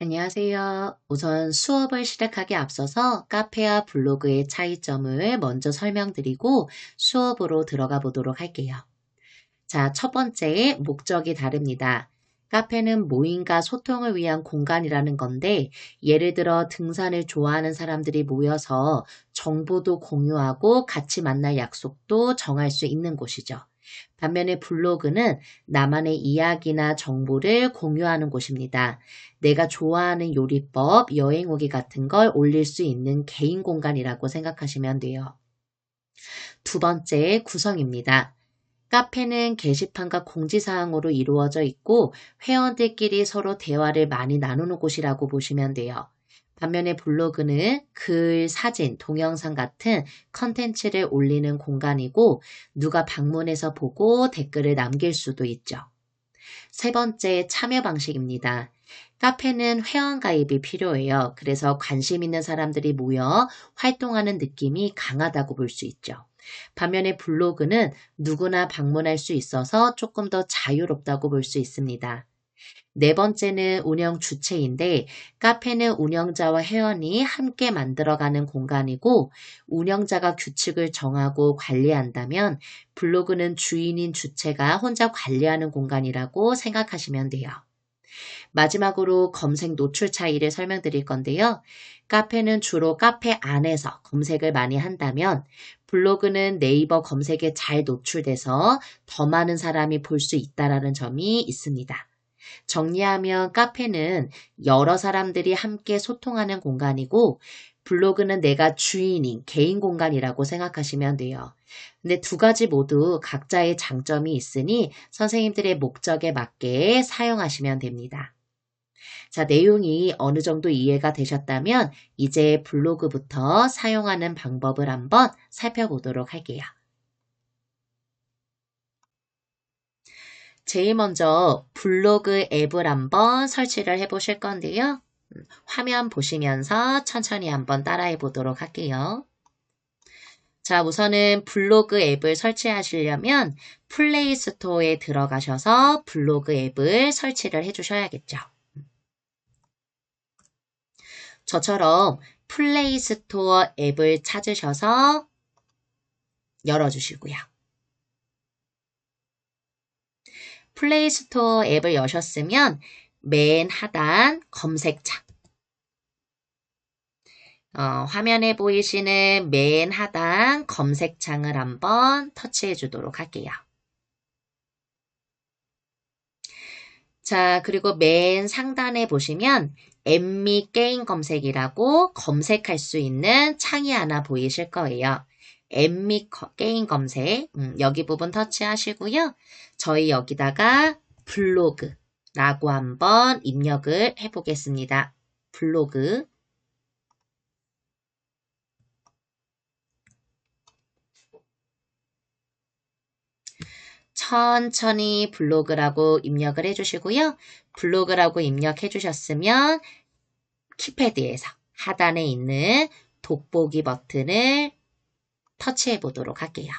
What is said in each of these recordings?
안녕하세요. 우선 수업을 시작하기 앞서서 카페와 블로그의 차이점을 먼저 설명드리고 수업으로 들어가 보도록 할게요. 자, 첫 번째, 목적이 다릅니다. 카페는 모임과 소통을 위한 공간이라는 건데, 예를 들어 등산을 좋아하는 사람들이 모여서 정보도 공유하고 같이 만날 약속도 정할 수 있는 곳이죠. 반면에 블로그는 나만의 이야기나 정보를 공유하는 곳입니다. 내가 좋아하는 요리법, 여행 후기 같은 걸 올릴 수 있는 개인 공간이라고 생각하시면 돼요. 두 번째, 구성입니다. 카페는 게시판과 공지사항으로 이루어져 있고 회원들끼리 서로 대화를 많이 나누는 곳이라고 보시면 돼요. 반면에 블로그는 글, 사진, 동영상 같은 컨텐츠를 올리는 공간이고 누가 방문해서 보고 댓글을 남길 수도 있죠. 세 번째, 참여 방식입니다. 카페는 회원 가입이 필요해요. 그래서 관심 있는 사람들이 모여 활동하는 느낌이 강하다고 볼 수 있죠. 반면에 블로그는 누구나 방문할 수 있어서 조금 더 자유롭다고 볼 수 있습니다. 네 번째는 운영 주체인데 카페는 운영자와 회원이 함께 만들어가는 공간이고 운영자가 규칙을 정하고 관리한다면 블로그는 주인인 주체가 혼자 관리하는 공간이라고 생각하시면 돼요. 마지막으로 검색 노출 차이를 설명드릴 건데요. 카페는 주로 카페 안에서 검색을 많이 한다면 블로그는 네이버 검색에 잘 노출돼서 더 많은 사람이 볼 수 있다는 점이 있습니다. 정리하면 카페는 여러 사람들이 함께 소통하는 공간이고 블로그는 내가 주인인 개인 공간이라고 생각하시면 돼요. 근데 두 가지 모두 각자의 장점이 있으니 선생님들의 목적에 맞게 사용하시면 됩니다. 자, 내용이 어느 정도 이해가 되셨다면 이제 블로그부터 사용하는 방법을 한번 살펴보도록 할게요. 제일 먼저 블로그 앱을 한번 설치를 해 보실 건데요. 화면 보시면서 천천히 한번 따라해 보도록 할게요. 자, 우선은 블로그 앱을 설치하시려면 플레이 스토어에 들어가셔서 블로그 앱을 설치를 해 주셔야겠죠. 저처럼 플레이 스토어 앱을 찾으셔서 열어주시고요. 플레이 스토어 앱을 여셨으면 맨 하단 검색창, 화면에 보이시는 맨 하단 검색창을 한번 터치해 주도록 할게요. 자, 그리고 맨 상단에 보시면 앱 및 게임 검색이라고 검색할 수 있는 창이 하나 보이실 거예요. 앱 및 게임 검색, 여기 부분 터치하시고요. 저희 여기다가 블로그라고 한번 입력을 해보겠습니다. 블로그. 천천히 블로그라고 입력을 해주시고요. 블로그라고 입력해 주셨으면 키패드에서 하단에 있는 돋보기 버튼을 터치해 보도록 할게요.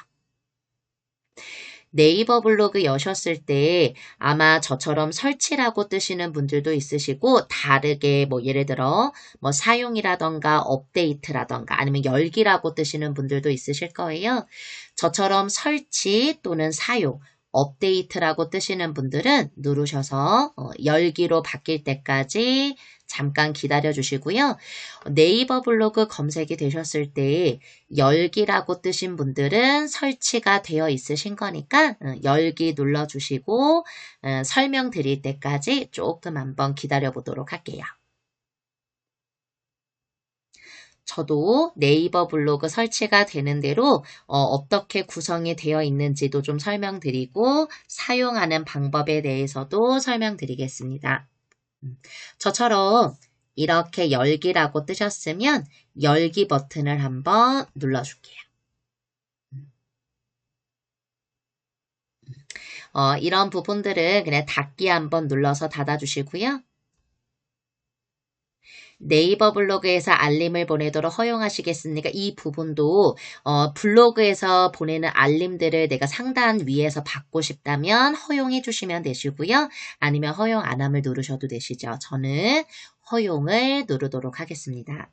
네이버 블로그 여셨을 때 아마 저처럼 설치라고 뜨시는 분들도 있으시고 다르게 뭐 예를 들어 뭐 사용이라던가 업데이트라던가 아니면 열기라고 뜨시는 분들도 있으실 거예요. 저처럼 설치 또는 사용 업데이트라고 뜨시는 분들은 누르셔서 열기로 바뀔 때까지 잠깐 기다려 주시고요. 네이버 블로그 검색이 되셨을 때 열기라고 뜨신 분들은 설치가 되어 있으신 거니까 열기 눌러주시고 설명드릴 때까지 조금 한번 기다려 보도록 할게요. 저도 네이버 블로그 설치가 되는 대로 어떻게 구성이 되어 있는지도 좀 설명드리고 사용하는 방법에 대해서도 설명드리겠습니다. 저처럼 이렇게 열기라고 뜨셨으면 열기 버튼을 한번 눌러줄게요. 이런 부분들은 그냥 닫기 한번 눌러서 닫아주시고요. 네이버 블로그에서 알림을 보내도록 허용하시겠습니까? 이 부분도 블로그에서 보내는 알림들을 내가 상단 위에서 받고 싶다면 허용해 주시면 되시고요. 아니면 허용 안 함을 누르셔도 되시죠. 저는 허용을 누르도록 하겠습니다.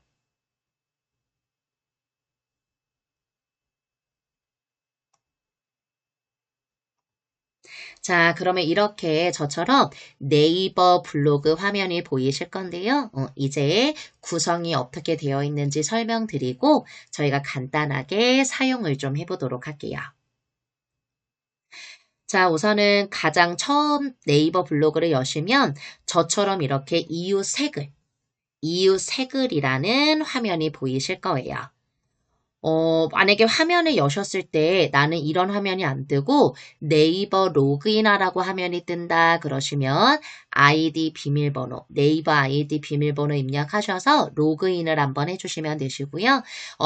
자, 그러면 이렇게 저처럼 네이버 블로그 화면이 보이실 건데요. 이제 구성이 어떻게 되어 있는지 설명드리고 저희가 간단하게 사용을 좀 해보도록 할게요. 자, 우선은 가장 처음 네이버 블로그를 여시면 저처럼 이렇게 이웃 새 글이라는 화면이 보이실 거예요. 만약에 화면을 여셨을 때 나는 이런 화면이 안 뜨고 네이버 로그인하라고 화면이 뜬다 그러시면 아이디 비밀번호, 네이버 아이디 비밀번호 입력하셔서 로그인을 한번 해주시면 되시고요.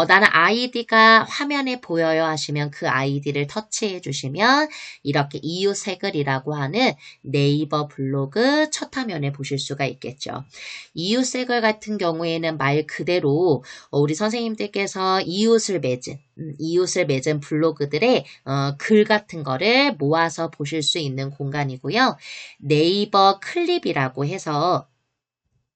나는 아이디가 화면에 보여요 하시면 그 아이디를 터치해 주시면 이렇게 이웃새 글이라고 하는 네이버 블로그 첫 화면에 보실 수가 있겠죠. 이웃새 글 같은 경우에는 말 그대로 우리 선생님들께서 이웃을 맺은 블로그들의 글 같은 거를 모아서 보실 수 있는 공간이고요. 네이버 클립이라고 해서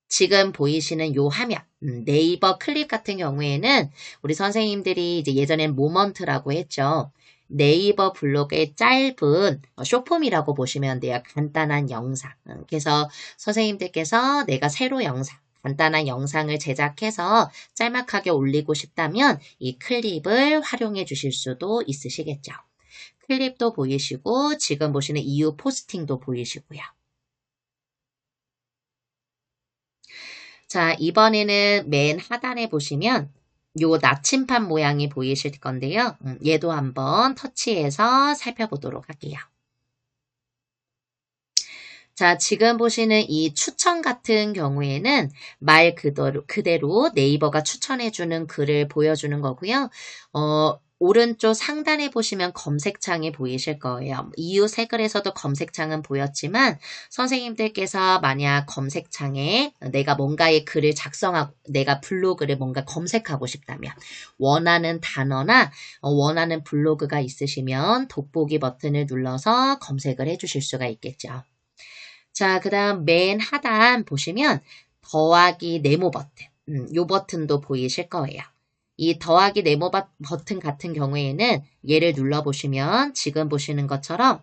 지금 보이시는 요 화면, 네이버 클립 같은 경우에는 우리 선생님들이 이제 예전엔 모먼트라고 했죠. 네이버 블로그의 짧은 쇼폼이라고 보시면 돼요. 간단한 영상. 그래서 선생님들께서 내가 새로 간단한 영상을 제작해서 짤막하게 올리고 싶다면 이 클립을 활용해 주실 수도 있으시겠죠. 클립도 보이시고 지금 보시는 이후 포스팅도 보이시고요. 자, 이번에는 맨 하단에 보시면 요 나침판 모양이 보이실 건데요. 얘도 한번 터치해서 살펴보도록 할게요. 자, 지금 보시는 이 추천 같은 경우에는 말 그대로 네이버가 추천해주는 글을 보여주는 거고요. 오른쪽 상단에 보시면 검색창이 보이실 거예요. 이후 새 글에서도 검색창은 보였지만 선생님들께서 만약 검색창에 내가 뭔가의 글을 작성하고 내가 블로그를 뭔가 검색하고 싶다면 원하는 단어나 원하는 블로그가 있으시면 돋보기 버튼을 눌러서 검색을 해주실 수가 있겠죠. 자, 그 다음 맨 하단 보시면 더하기 네모 버튼, 요 버튼도 보이실 거예요. 이 더하기 네모 버튼 같은 경우에는 얘를 눌러보시면 지금 보시는 것처럼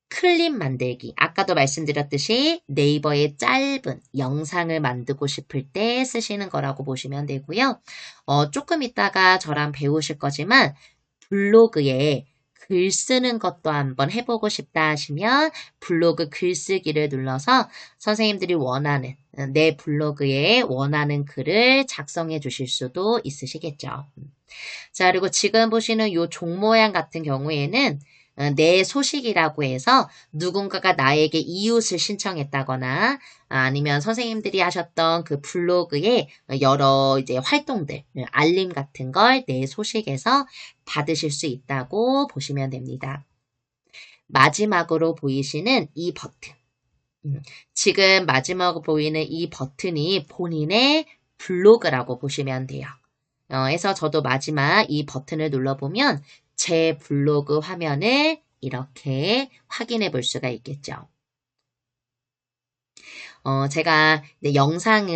클립 만들기, 아까도 말씀드렸듯이 네이버의 짧은 영상을 만들고 싶을 때 쓰시는 거라고 보시면 되고요. 조금 있다가 저랑 배우실 거지만 블로그에 글 쓰는 것도 한번 해보고 싶다 하시면 블로그 글쓰기를 눌러서 선생님들이 원하는 내 블로그에 원하는 글을 작성해 주실 수도 있으시겠죠. 자, 그리고 지금 보시는 이 종 모양 같은 경우에는 내 소식이라고 해서 누군가가 나에게 이웃을 신청했다거나 아니면 선생님들이 하셨던 그 블로그에 여러 이제 활동들, 알림 같은 걸 내 소식에서 받으실 수 있다고 보시면 됩니다. 마지막으로 보이시는 이 버튼. 지금 마지막으로 보이는 이 버튼이 본인의 블로그라고 보시면 돼요. 그래서 저도 마지막 이 버튼을 눌러보면 제 블로그 화면을 이렇게 확인해 볼 수가 있겠죠. 제가 영상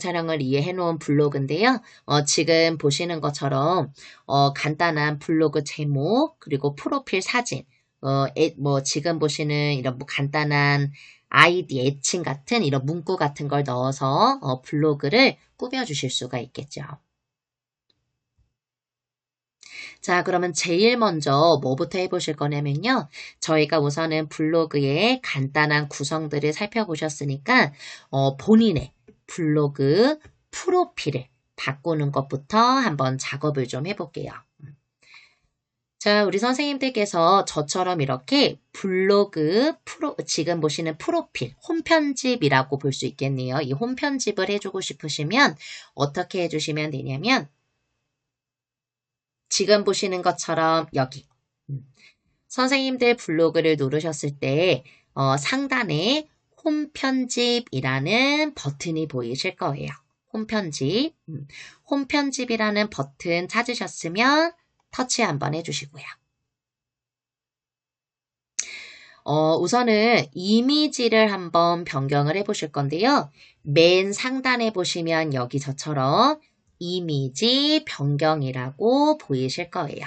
촬영을 이해해 놓은 블로그인데요. 지금 보시는 것처럼, 간단한 블로그 제목, 그리고 프로필 사진, 지금 보시는 이런 간단한 아이디, 애칭 같은 이런 문구 같은 걸 넣어서 블로그를 꾸며주실 수가 있겠죠. 자, 그러면 제일 먼저 뭐부터 해보실 거냐면요. 저희가 우선은 블로그의 간단한 구성들을 살펴보셨으니까 본인의 블로그 프로필을 바꾸는 것부터 한번 작업을 좀 해볼게요. 자, 우리 선생님들께서 저처럼 이렇게 블로그 지금 보시는 프로필, 홈편집이라고 볼 수 있겠네요. 이 홈편집을 해주고 싶으시면 어떻게 해주시면 되냐면 지금 보시는 것처럼 여기 선생님들 블로그를 누르셨을 때 상단에 홈편집이라는 버튼이 보이실 거예요. 홈편집. 홈편집이라는 버튼 찾으셨으면 터치 한번 해주시고요. 우선은 이미지를 한번 변경을 해 보실 건데요. 맨 상단에 보시면 여기 저처럼 이미지 변경이라고 보이실 거예요.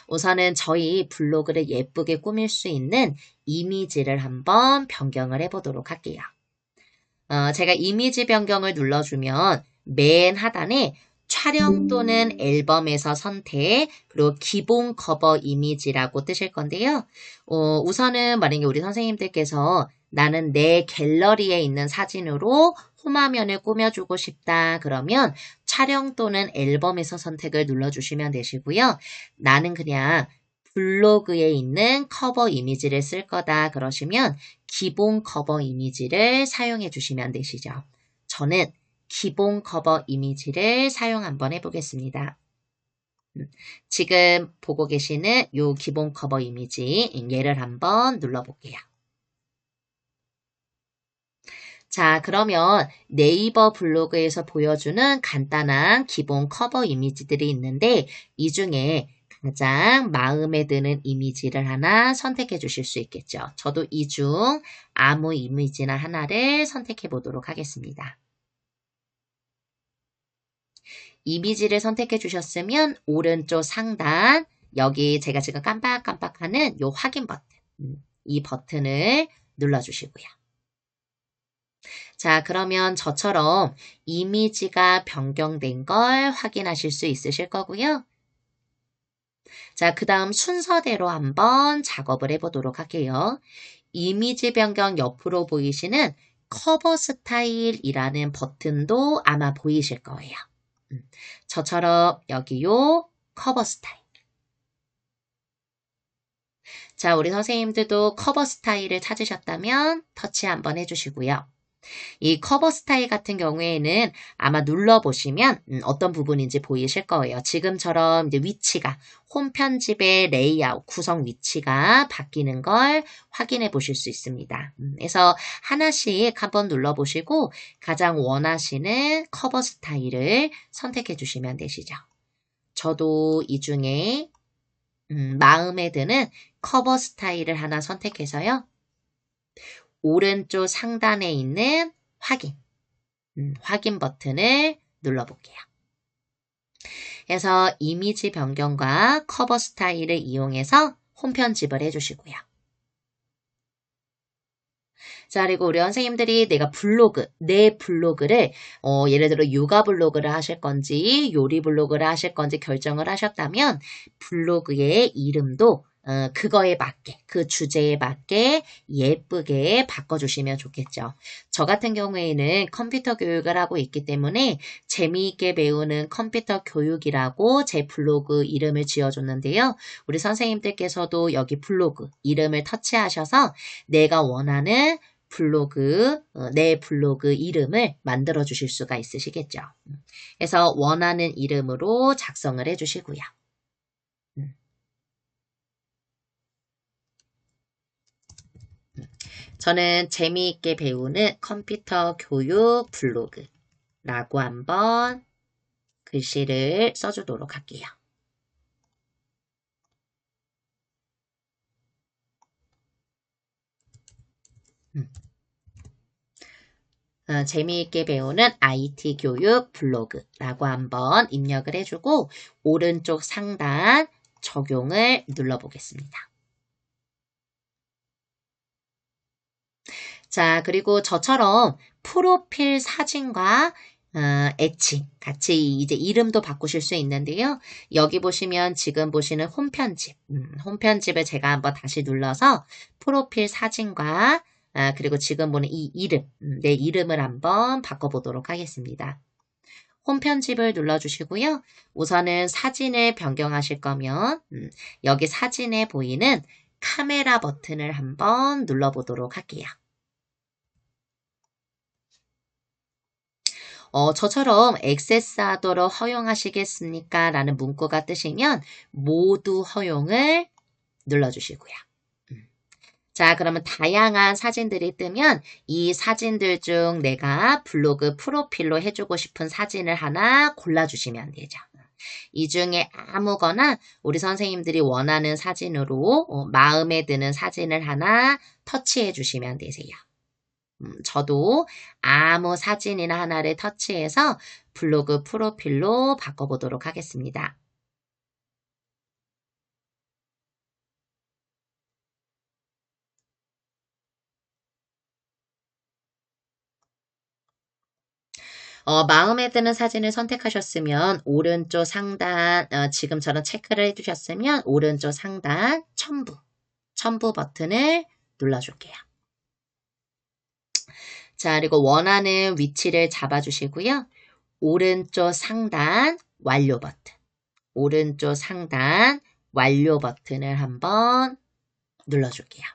우선은 저희 블로그를 예쁘게 꾸밀 수 있는 이미지를 한번 변경을 해 보도록 할게요. 제가 이미지 변경을 눌러주면 맨 하단에 촬영 또는 앨범에서 선택, 그리고 기본 커버 이미지라고 뜨실 건데요. 우선은 만약에 우리 선생님들께서 나는 내 갤러리에 있는 사진으로 홈화면을 꾸며주고 싶다 그러면 촬영 또는 앨범에서 선택을 눌러주시면 되시고요. 나는 그냥 블로그에 있는 커버 이미지를 쓸 거다 그러시면 기본 커버 이미지를 사용해 주시면 되시죠. 저는 기본 커버 이미지를 사용 한번 해보겠습니다. 지금 보고 계시는 이 기본 커버 이미지 얘를 한번 눌러볼게요. 자, 그러면 네이버 블로그에서 보여주는 간단한 기본 커버 이미지들이 있는데 이 중에 가장 마음에 드는 이미지를 하나 선택해 주실 수 있겠죠. 저도 이 중 아무 이미지나 하나를 선택해 보도록 하겠습니다. 이미지를 선택해 주셨으면 오른쪽 상단 여기 제가 지금 깜빡깜빡하는 이 확인 버튼 이 버튼을 눌러주시고요. 자, 그러면 저처럼 이미지가 변경된 걸 확인하실 수 있으실 거고요. 자, 그 다음 순서대로 한번 작업을 해보도록 할게요. 이미지 변경 옆으로 보이시는 커버 스타일이라는 버튼도 아마 보이실 거예요. 저처럼 여기요 커버 스타일. 자, 우리 선생님들도 커버 스타일을 찾으셨다면 터치 한번 해주시고요. 이 커버 스타일 같은 경우에는 아마 눌러보시면 어떤 부분인지 보이실 거예요. 지금처럼 이제 위치가 홈 편집의 레이아웃, 구성 위치가 바뀌는 걸 확인해 보실 수 있습니다. 그래서 하나씩 한번 눌러보시고 가장 원하시는 커버 스타일을 선택해 주시면 되시죠. 저도 이 중에 마음에 드는 커버 스타일을 하나 선택해서요. 오른쪽 상단에 있는 확인 버튼을 눌러볼게요. 그래서 이미지 변경과 커버 스타일을 이용해서 홈 편집을 해주시고요. 자, 그리고 우리 선생님들이 내 블로그를 예를 들어 육아 블로그를 하실 건지 요리 블로그를 하실 건지 결정을 하셨다면 블로그의 이름도 그거에 맞게, 그 주제에 맞게 예쁘게 바꿔주시면 좋겠죠. 저 같은 경우에는 컴퓨터 교육을 하고 있기 때문에 재미있게 배우는 컴퓨터 교육이라고 제 블로그 이름을 지어줬는데요. 우리 선생님들께서도 여기 블로그 이름을 터치하셔서 내가 원하는 내 블로그 이름을 만들어 주실 수가 있으시겠죠. 그래서 원하는 이름으로 작성을 해 주시고요. 저는 재미있게 배우는 컴퓨터 교육 블로그라고 한번 글씨를 써주도록 할게요. 재미있게 배우는 IT 교육 블로그라고 한번 입력을 해주고 오른쪽 상단 적용을 눌러보겠습니다. 자, 그리고 저처럼 프로필 사진과 애칭 같이 이제 이름도 바꾸실 수 있는데요. 여기 보시면 지금 보시는 홈 편집을 제가 한번 다시 눌러서 프로필 사진과 그리고 지금 보는 이 이름, 내 이름을 한번 바꿔보도록 하겠습니다. 홈 편집을 눌러주시고요. 우선은 사진을 변경하실 거면 여기 사진에 보이는 카메라 버튼을 한번 눌러보도록 할게요. 저처럼 액세스하도록 허용하시겠습니까? 라는 문구가 뜨시면 모두 허용을 눌러주시고요. 자, 그러면 다양한 사진들이 뜨면 이 사진들 중 내가 블로그 프로필로 해주고 싶은 사진을 하나 골라주시면 되죠. 이 중에 아무거나 우리 선생님들이 원하는 사진으로 마음에 드는 사진을 하나 터치해 주시면 되세요. 저도 아무 사진이나 하나를 터치해서 블로그 프로필로 바꿔보도록 하겠습니다. 마음에 드는 사진을 선택하셨으면 오른쪽 상단, 지금처럼 체크를 해주셨으면 오른쪽 상단 첨부 버튼을 눌러줄게요. 자, 그리고 원하는 위치를 잡아주시고요. 오른쪽 상단 완료 버튼, 오른쪽 상단 완료 버튼을 한번 눌러줄게요.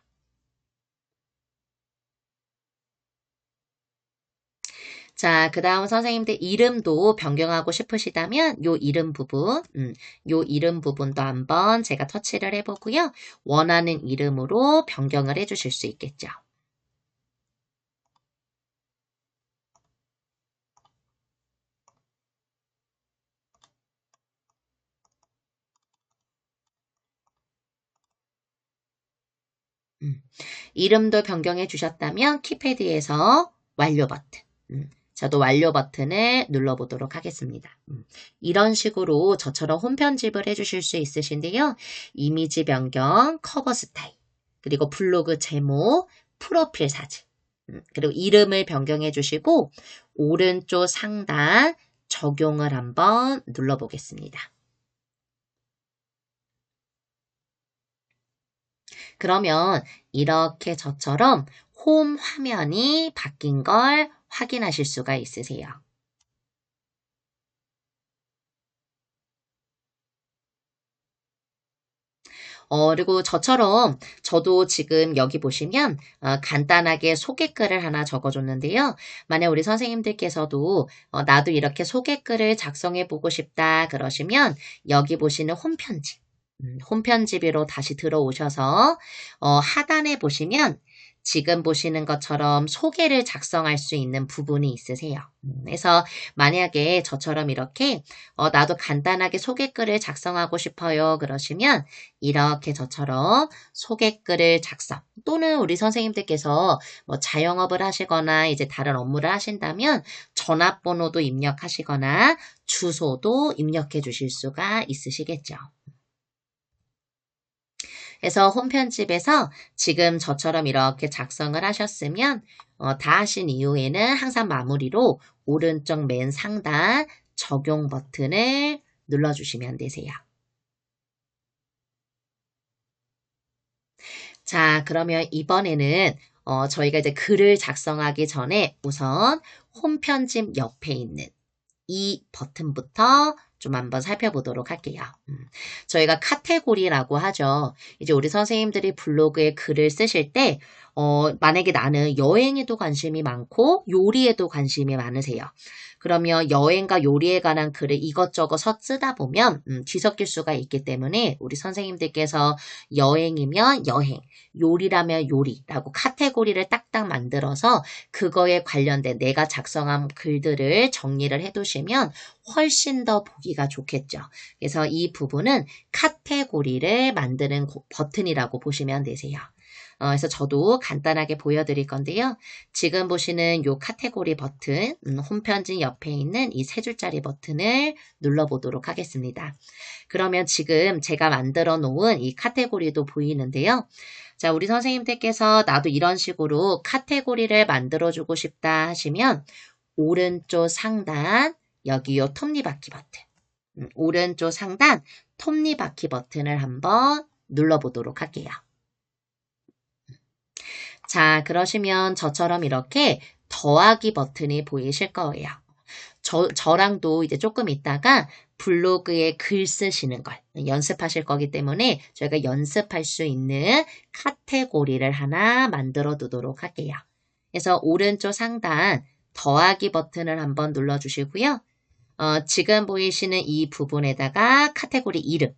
자, 그 다음 선생님들 이름도 변경하고 싶으시다면 요 이름 부분도 한번 제가 터치를 해보고요. 원하는 이름으로 변경을 해주실 수 있겠죠. 이름도 변경해 주셨다면 키패드에서 완료 버튼, 저도 완료 버튼을 눌러보도록 하겠습니다. 이런 식으로 저처럼 홈 편집을 해주실 수 있으신데요. 이미지 변경, 커버 스타일, 그리고 블로그 제목, 프로필 사진, 그리고 이름을 변경해 주시고 오른쪽 상단 적용을 한번 눌러보겠습니다. 그러면 이렇게 저처럼 홈 화면이 바뀐 걸 확인하실 수가 있으세요. 그리고 저처럼 저도 지금 여기 보시면 간단하게 소개글을 하나 적어줬는데요. 만약 우리 선생님들께서도 나도 이렇게 소개글을 작성해 보고 싶다 그러시면 여기 보시는 홈편집, 홈편집으로 다시 들어오셔서 하단에 보시면 지금 보시는 것처럼 소개를 작성할 수 있는 부분이 있으세요. 그래서 만약에 저처럼 이렇게 나도 간단하게 소개글을 작성하고 싶어요 그러시면 이렇게 저처럼 소개글을 작성 또는 우리 선생님들께서 뭐 자영업을 하시거나 이제 다른 업무를 하신다면 전화번호도 입력하시거나 주소도 입력해 주실 수가 있으시겠죠. 그래서 홈편집에서 지금 저처럼 이렇게 작성을 하셨으면 다 하신 이후에는 항상 마무리로 오른쪽 맨 상단 적용 버튼을 눌러주시면 되세요. 자, 그러면 이번에는 저희가 이제 글을 작성하기 전에 우선 홈편집 옆에 있는 이 버튼부터 좀 한번 살펴보도록 할게요. 저희가 카테고리라고 하죠. 이제 우리 선생님들이 블로그에 글을 쓰실 때 만약에 나는 여행에도 관심이 많고 요리에도 관심이 많으세요. 그러면 여행과 요리에 관한 글을 이것저것 쓰다 보면 뒤섞일 수가 있기 때문에 우리 선생님들께서 여행이면 여행, 요리라면 요리라고 카테고리를 딱딱 만들어서 그거에 관련된 내가 작성한 글들을 정리를 해두시면 훨씬 더 보기가 좋겠죠. 그래서 이 부분은 카테고리를 만드는 버튼이라고 보시면 되세요. 그래서 저도 간단하게 보여드릴 건데요. 지금 보시는 이 카테고리 버튼, 홈편집 옆에 있는 이 세 줄짜리 버튼을 눌러보도록 하겠습니다. 그러면 지금 제가 만들어 놓은 이 카테고리도 보이는데요. 자, 우리 선생님들께서 나도 이런 식으로 카테고리를 만들어주고 싶다 하시면 오른쪽 상단 여기 요 톱니바퀴 버튼, 오른쪽 상단 톱니바퀴 버튼을 한번 눌러보도록 할게요. 자, 그러시면 저처럼 이렇게 더하기 버튼이 보이실 거예요. 저랑도 이제 조금 있다가 블로그에 글 쓰시는 걸 연습하실 거기 때문에 저희가 연습할 수 있는 카테고리를 하나 만들어 두도록 할게요. 그래서 오른쪽 상단 더하기 버튼을 한번 눌러주시고요. 지금 보이시는 이 부분에다가 카테고리 이름,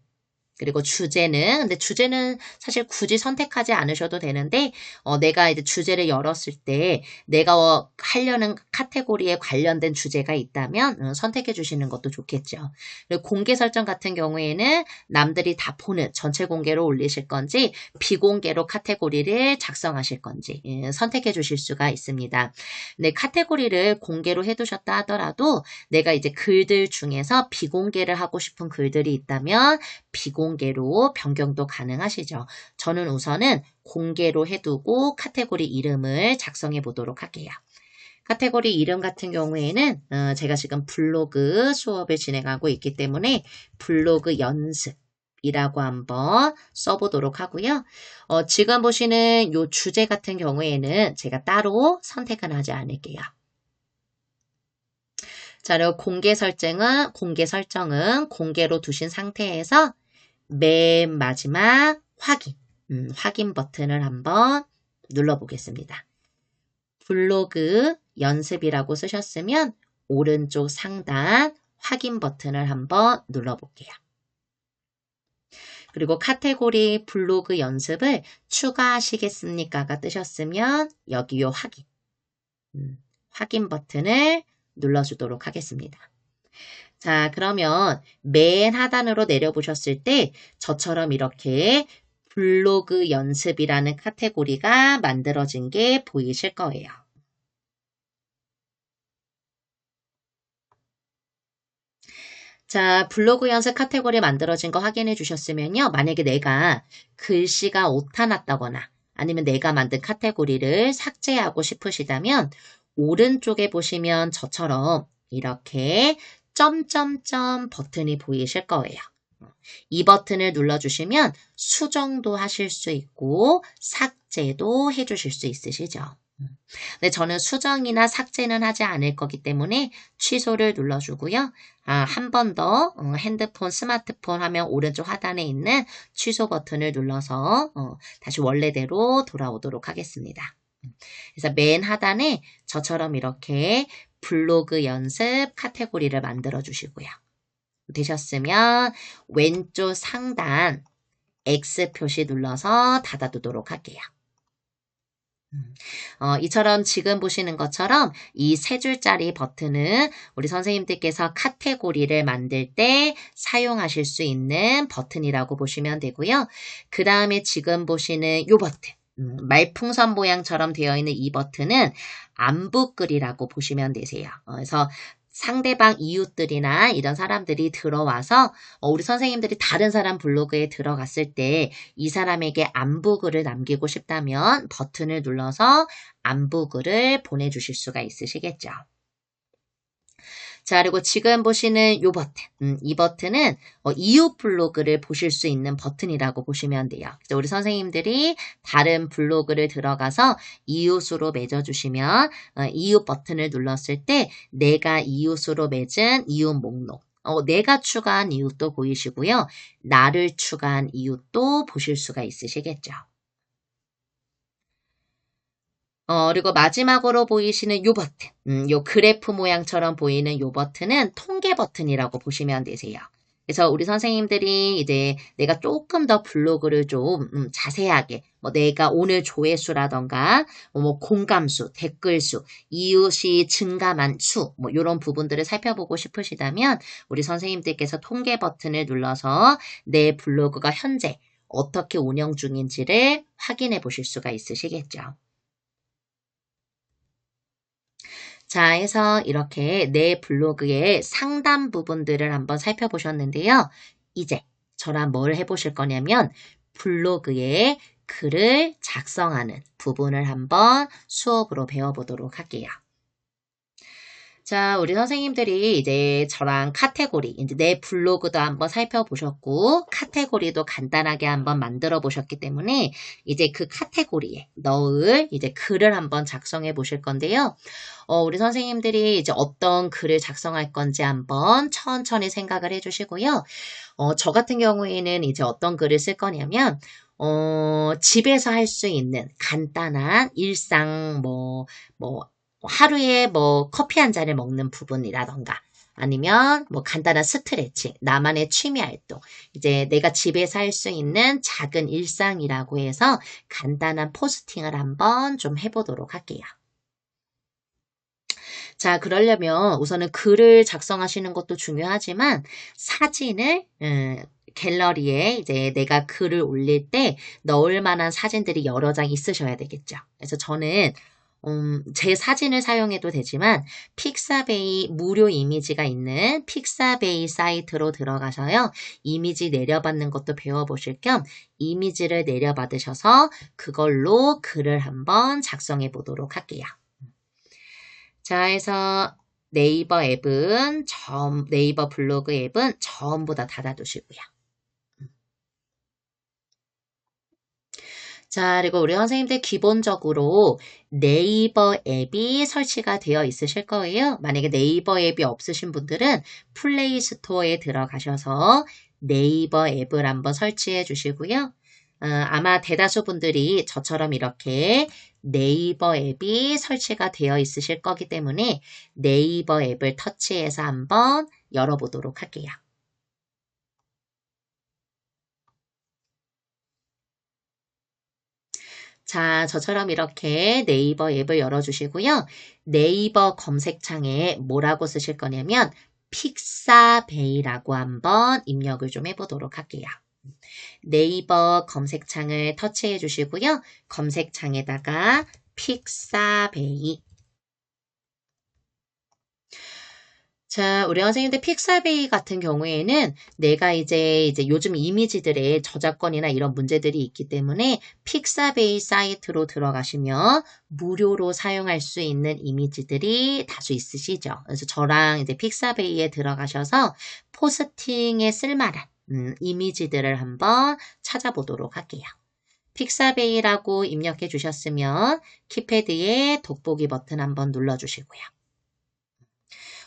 그리고 주제는, 근데 주제는 사실 굳이 선택하지 않으셔도 되는데, 내가 이제 주제를 열었을 때 내가 하려는 카테고리에 관련된 주제가 있다면 선택해 주시는 것도 좋겠죠. 그리고 공개 설정 같은 경우에는 남들이 다 보는 전체 공개로 올리실 건지 비공개로 카테고리를 작성하실 건지 선택해 주실 수가 있습니다. 근데 카테고리를 공개로 해두셨다 하더라도 내가 이제 글들 중에서 비공개를 하고 싶은 글들이 있다면 비공개로 변경도 가능하시죠. 저는 우선은 공개로 해두고 카테고리 이름을 작성해 보도록 할게요. 카테고리 이름 같은 경우에는 제가 지금 블로그 수업을 진행하고 있기 때문에 블로그 연습이라고 한번 써보도록 하고요. 지금 보시는 이 주제 같은 경우에는 제가 따로 선택은 하지 않을게요. 자, 그리고 공개 설정은 공개로 두신 상태에서 맨 마지막 확인 버튼을 한번 눌러보겠습니다. 블로그 연습이라고 쓰셨으면 오른쪽 상단 확인 버튼을 한번 눌러볼게요. 그리고 카테고리 블로그 연습을 추가하시겠습니까가 뜨셨으면 여기 요 확인 버튼을 눌러주도록 하겠습니다. 자, 그러면 맨 하단으로 내려보셨을 때 저처럼 이렇게 블로그 연습이라는 카테고리가 만들어진 게 보이실 거예요. 자, 블로그 연습 카테고리 만들어진 거 확인해 주셨으면요. 만약에 내가 글씨가 오타 났다거나 아니면 내가 만든 카테고리를 삭제하고 싶으시다면 오른쪽에 보시면 저처럼 이렇게 점점점 버튼이 보이실 거예요. 이 버튼을 눌러주시면 수정도 하실 수 있고 삭제도 해주실 수 있으시죠. 근데 저는 수정이나 삭제는 하지 않을 거기 때문에 취소를 눌러주고요. 한 번 더 핸드폰, 스마트폰 화면 오른쪽 하단에 있는 취소 버튼을 눌러서 다시 원래대로 돌아오도록 하겠습니다. 그래서 맨 하단에 저처럼 이렇게 블로그 연습 카테고리를 만들어 주시고요. 되셨으면 왼쪽 상단 X 표시 눌러서 닫아두도록 할게요. 이처럼 지금 보시는 것처럼 이 세 줄짜리 버튼은 우리 선생님들께서 카테고리를 만들 때 사용하실 수 있는 버튼이라고 보시면 되고요. 그 다음에 지금 보시는 이 버튼, 말풍선 모양처럼 되어 있는 이 버튼은 안부글이라고 보시면 되세요. 그래서 상대방 이웃들이나 이런 사람들이 들어와서 우리 선생님들이 다른 사람 블로그에 들어갔을 때 이 사람에게 안부글을 남기고 싶다면 버튼을 눌러서 안부글을 보내주실 수가 있으시겠죠. 자, 그리고 지금 보시는 이 버튼, 이 버튼은 이웃 블로그를 보실 수 있는 버튼이라고 보시면 돼요. 그래서 우리 선생님들이 다른 블로그를 들어가서 이웃으로 맺어주시면 이웃 버튼을 눌렀을 때 내가 이웃으로 맺은 이웃 목록, 내가 추가한 이웃도 보이시고요. 나를 추가한 이웃도 보실 수가 있으시겠죠. 그리고 마지막으로 보이시는 요 버튼, 요 그래프 모양처럼 보이는 요 버튼은 통계 버튼이라고 보시면 되세요. 그래서 우리 선생님들이 이제 내가 조금 더 블로그를 좀 자세하게 내가 오늘 조회수라던가 뭐 공감수, 댓글수, 이웃이 증감한 수 이런 부분들을 살펴보고 싶으시다면 우리 선생님들께서 통계 버튼을 눌러서 내 블로그가 현재 어떻게 운영 중인지를 확인해 보실 수가 있으시겠죠. 자, 해서 이렇게 내 블로그의 상단 부분들을 한번 살펴보셨는데요. 이제 저랑 뭘 해보실 거냐면 블로그에 글을 작성하는 부분을 한번 수업으로 배워보도록 할게요. 자, 우리 선생님들이 이제 저랑 카테고리, 이제 내 블로그도 한번 살펴보셨고, 카테고리도 간단하게 한번 만들어 보셨기 때문에, 이제 그 카테고리에 넣을 이제 글을 한번 작성해 보실 건데요. 우리 선생님들이 이제 어떤 글을 작성할 건지 한번 천천히 생각을 해 주시고요. 저 같은 경우에는 이제 어떤 글을 쓸 거냐면, 집에서 할 수 있는 간단한 일상 하루에 커피 한 잔을 먹는 부분이라던가 아니면 뭐 간단한 스트레칭, 나만의 취미 활동, 이제 내가 집에서 할 수 있는 작은 일상이라고 해서 간단한 포스팅을 한번 좀 해보도록 할게요. 자, 그러려면 우선은 글을 작성하시는 것도 중요하지만 사진을 갤러리에 이제 내가 글을 올릴 때 넣을 만한 사진들이 여러 장 있으셔야 되겠죠. 그래서 저는 제 사진을 사용해도 되지만 픽사베이 무료 이미지가 있는 픽사베이 사이트로 들어가셔요. 이미지 내려받는 것도 배워보실 겸 이미지를 내려받으셔서 그걸로 글을 한번 작성해 보도록 할게요. 자, 해서 네이버 블로그 앱은 전부 다 닫아두시고요. 자, 그리고 우리 선생님들 기본적으로 네이버 앱이 설치가 되어 있으실 거예요. 만약에 네이버 앱이 없으신 분들은 플레이 스토어에 들어가셔서 네이버 앱을 한번 설치해 주시고요. 아마 대다수 분들이 저처럼 이렇게 네이버 앱이 설치가 되어 있으실 거기 때문에 네이버 앱을 터치해서 한번 열어보도록 할게요. 자, 저처럼 이렇게 네이버 앱을 열어주시고요. 네이버 검색창에 뭐라고 쓰실 거냐면 픽사베이라고 한번 입력을 좀 해보도록 할게요. 네이버 검색창을 터치해 주시고요. 검색창에다가 픽사베이. 자, 우리 선생님들 픽사베이 같은 경우에는 내가 이제 요즘 이미지들의 저작권이나 이런 문제들이 있기 때문에 픽사베이 사이트로 들어가시면 무료로 사용할 수 있는 이미지들이 다수 있으시죠. 그래서 저랑 이제 픽사베이에 들어가셔서 포스팅에 쓸만한 이미지들을 한번 찾아보도록 할게요. 픽사베이라고 입력해 주셨으면 키패드에 돋보기 버튼 한번 눌러주시고요.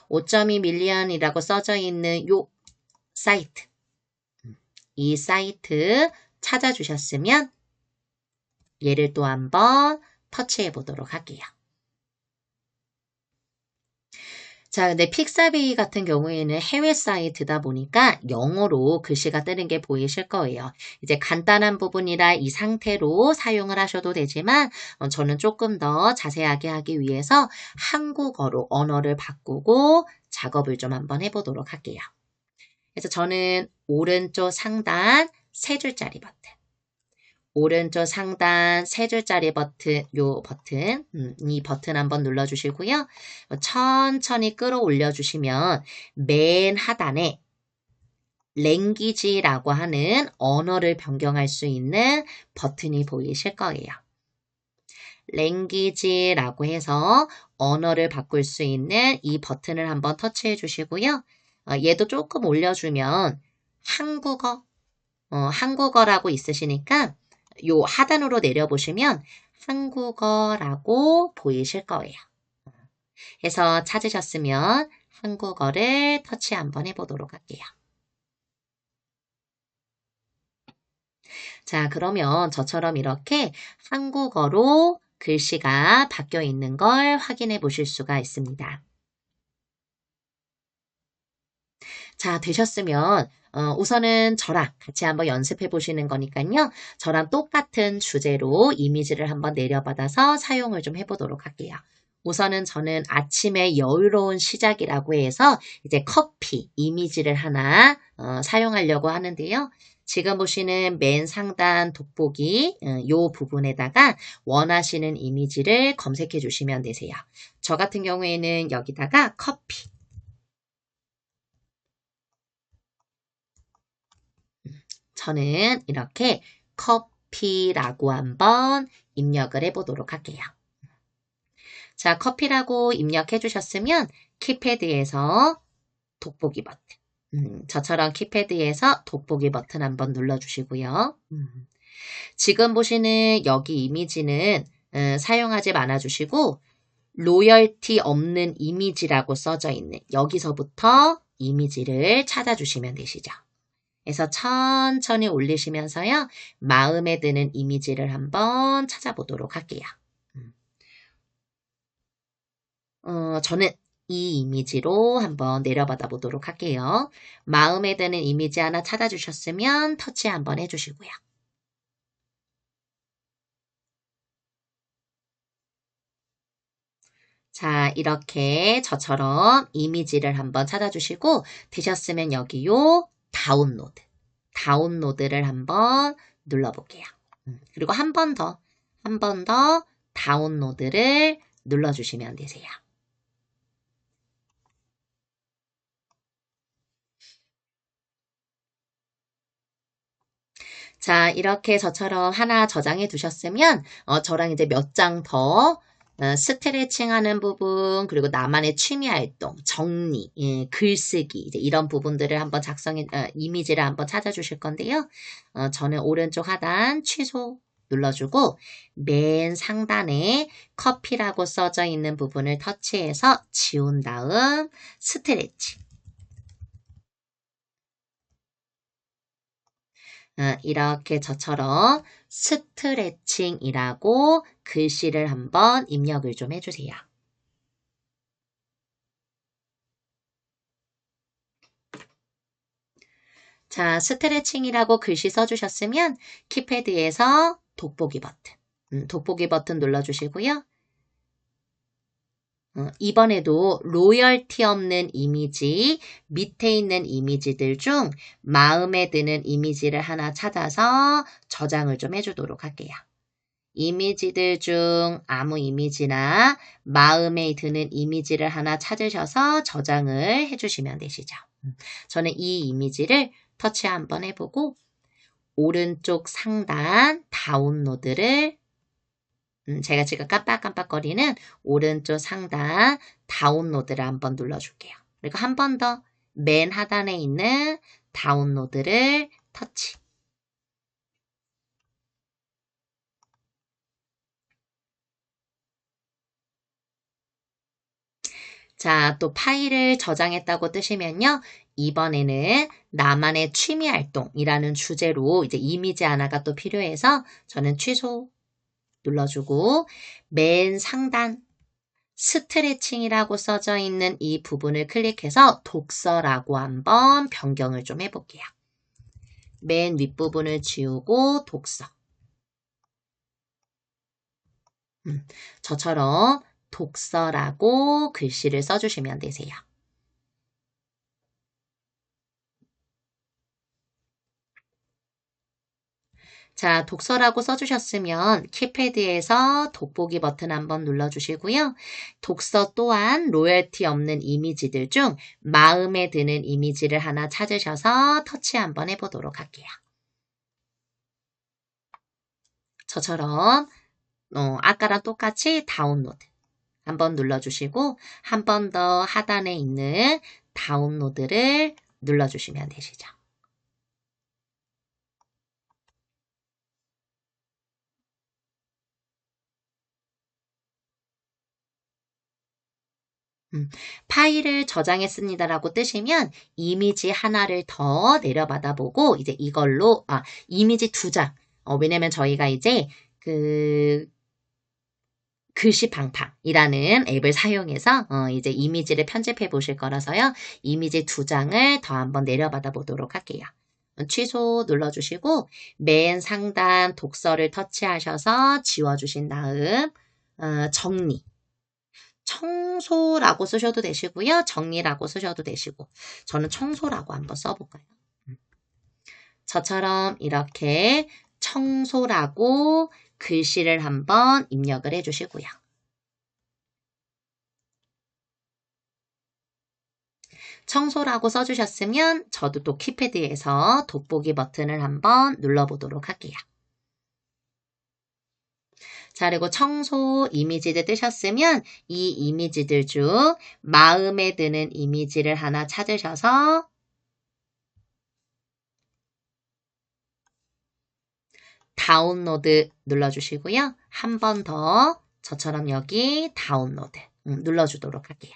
5.2 밀리언이라고 써져 있는 요 사이트, 이 사이트 찾아주셨으면 얘를 또 한번 터치해 보도록 할게요. 자, 근데 픽사베이 같은 경우에는 해외 사이트다 보니까 영어로 글씨가 뜨는 게 보이실 거예요. 이제 간단한 부분이라 이 상태로 사용을 하셔도 되지만 저는 조금 더 자세하게 하기 위해서 한국어로 언어를 바꾸고 작업을 좀 한번 해보도록 할게요. 그래서 저는 오른쪽 상단 세 줄짜리 버튼. 오른쪽 상단 세 줄짜리 버튼, 이 버튼 한번 눌러주시고요. 천천히 끌어올려 주시면 맨 하단에 랭귀지라고 하는 언어를 변경할 수 있는 버튼이 보이실 거예요. 랭귀지라고 해서 언어를 바꿀 수 있는 이 버튼을 한번 터치해 주시고요. 얘도 조금 올려주면 한국어라고 있으시니까 요 하단으로 내려보시면 한국어라고 보이실 거예요. 해서 찾으셨으면 한국어를 터치 한번 해보도록 할게요. 자, 그러면 저처럼 이렇게 한국어로 글씨가 바뀌어 있는 걸 확인해 보실 수가 있습니다. 자, 되셨으면 우선은 저랑 같이 한번 연습해 보시는 거니까요. 저랑 똑같은 주제로 이미지를 한번 내려받아서 사용을 좀 해보도록 할게요. 우선은 저는 아침에 여유로운 시작이라고 해서 이제 커피 이미지를 하나 사용하려고 하는데요. 지금 보시는 맨 상단 돋보기 요 부분에다가 원하시는 이미지를 검색해 주시면 되세요. 저 같은 경우에는 여기다가 커피 저는 이렇게 커피라고 한번 입력을 해보도록 할게요. 자, 커피라고 입력해 주셨으면 키패드에서 돋보기 버튼. 저처럼 키패드에서 돋보기 버튼 한번 눌러주시고요. 지금 보시는 여기 이미지는 사용하지 말아주시고 로열티 없는 이미지라고 써져 있는 여기서부터 이미지를 찾아주시면 되시죠. 그래서 천천히 올리시면서요. 마음에 드는 이미지를 한번 찾아보도록 할게요. 저는 이 이미지로 한번 내려받아 보도록 할게요. 마음에 드는 이미지 하나 찾아주셨으면 터치 한번 해주시고요. 자, 이렇게 저처럼 이미지를 한번 찾아주시고 되셨으면 여기요 다운로드를 한번 눌러볼게요. 그리고 한 번 더 다운로드를 눌러주시면 되세요. 자, 이렇게 저처럼 하나 저장해 두셨으면 저랑 이제 몇 장 더 스트레칭 하는 부분, 그리고 나만의 취미 활동, 정리, 글쓰기, 이제 이런 부분들을 한번 이미지를 한번 찾아주실 건데요. 저는 오른쪽 하단 취소 눌러주고 맨 상단에 커피라고 써져 있는 부분을 터치해서 지운 다음 스트레칭. 이렇게 저처럼 스트레칭이라고 글씨를 한번 입력을 좀 해주세요. 자, 스트레칭이라고 글씨 써주셨으면 키패드에서 돋보기 버튼 눌러주시고요. 이번에도 로열티 없는 이미지, 밑에 있는 이미지들 중 마음에 드는 이미지를 하나 찾아서 저장을 좀 해주도록 할게요. 이미지들 중 아무 이미지나 마음에 드는 이미지를 하나 찾으셔서 저장을 해주시면 되시죠. 저는 이 이미지를 터치 한번 해보고 오른쪽 상단 다운로드를 제가 지금 깜빡깜빡거리는 오른쪽 상단 다운로드를 한번 눌러줄게요. 그리고 한 번 더 맨 하단에 있는 다운로드를 터치. 자, 또 파일을 저장했다고 뜨시면요. 이번에는 나만의 취미 활동이라는 주제로 이제 이미지 하나가 또 필요해서 저는 취소 눌러주고 맨 상단 스트레칭이라고 써져 있는 이 부분을 클릭해서 독서라고 한번 변경을 좀 해볼게요. 맨 윗부분을 지우고 독서. 저처럼 독서라고 글씨를 써주시면 되세요. 자, 독서라고 써주셨으면 키패드에서 돋보기 버튼 한번 눌러주시고요. 독서 또한 로열티 없는 이미지들 중 마음에 드는 이미지를 하나 찾으셔서 터치 한번 해보도록 할게요. 저처럼 아까랑 똑같이 다운로드 한번 눌러주시고 한 번 더 하단에 있는 다운로드를 눌러주시면 되시죠. 파일을 저장했습니다라고 뜨시면 이미지 하나를 더 내려받아 보고 이제 이걸로 이미지 2장. 왜냐면 저희가 이제 그 글씨팡팡이라는 앱을 사용해서 이제 이미지를 편집해 보실 거라서요. 이미지 2장을 더 한번 내려받아 보도록 할게요. 취소 눌러주시고 맨 상단 독서를 터치하셔서 지워주신 다음 정리. 청소라고 쓰셔도 되시고요. 정리라고 쓰셔도 되시고 저는 청소라고 한번 써볼까요? 저처럼 이렇게 청소라고 글씨를 한번 입력을 해주시고요. 청소라고 써주셨으면 저도 또 키패드에서 돋보기 버튼을 한번 눌러보도록 할게요. 자, 그리고 청소 이미지들 뜨셨으면 이 이미지들 중 마음에 드는 이미지를 하나 찾으셔서 다운로드 눌러주시고요. 한 번 더 저처럼 여기 다운로드 눌러주도록 할게요.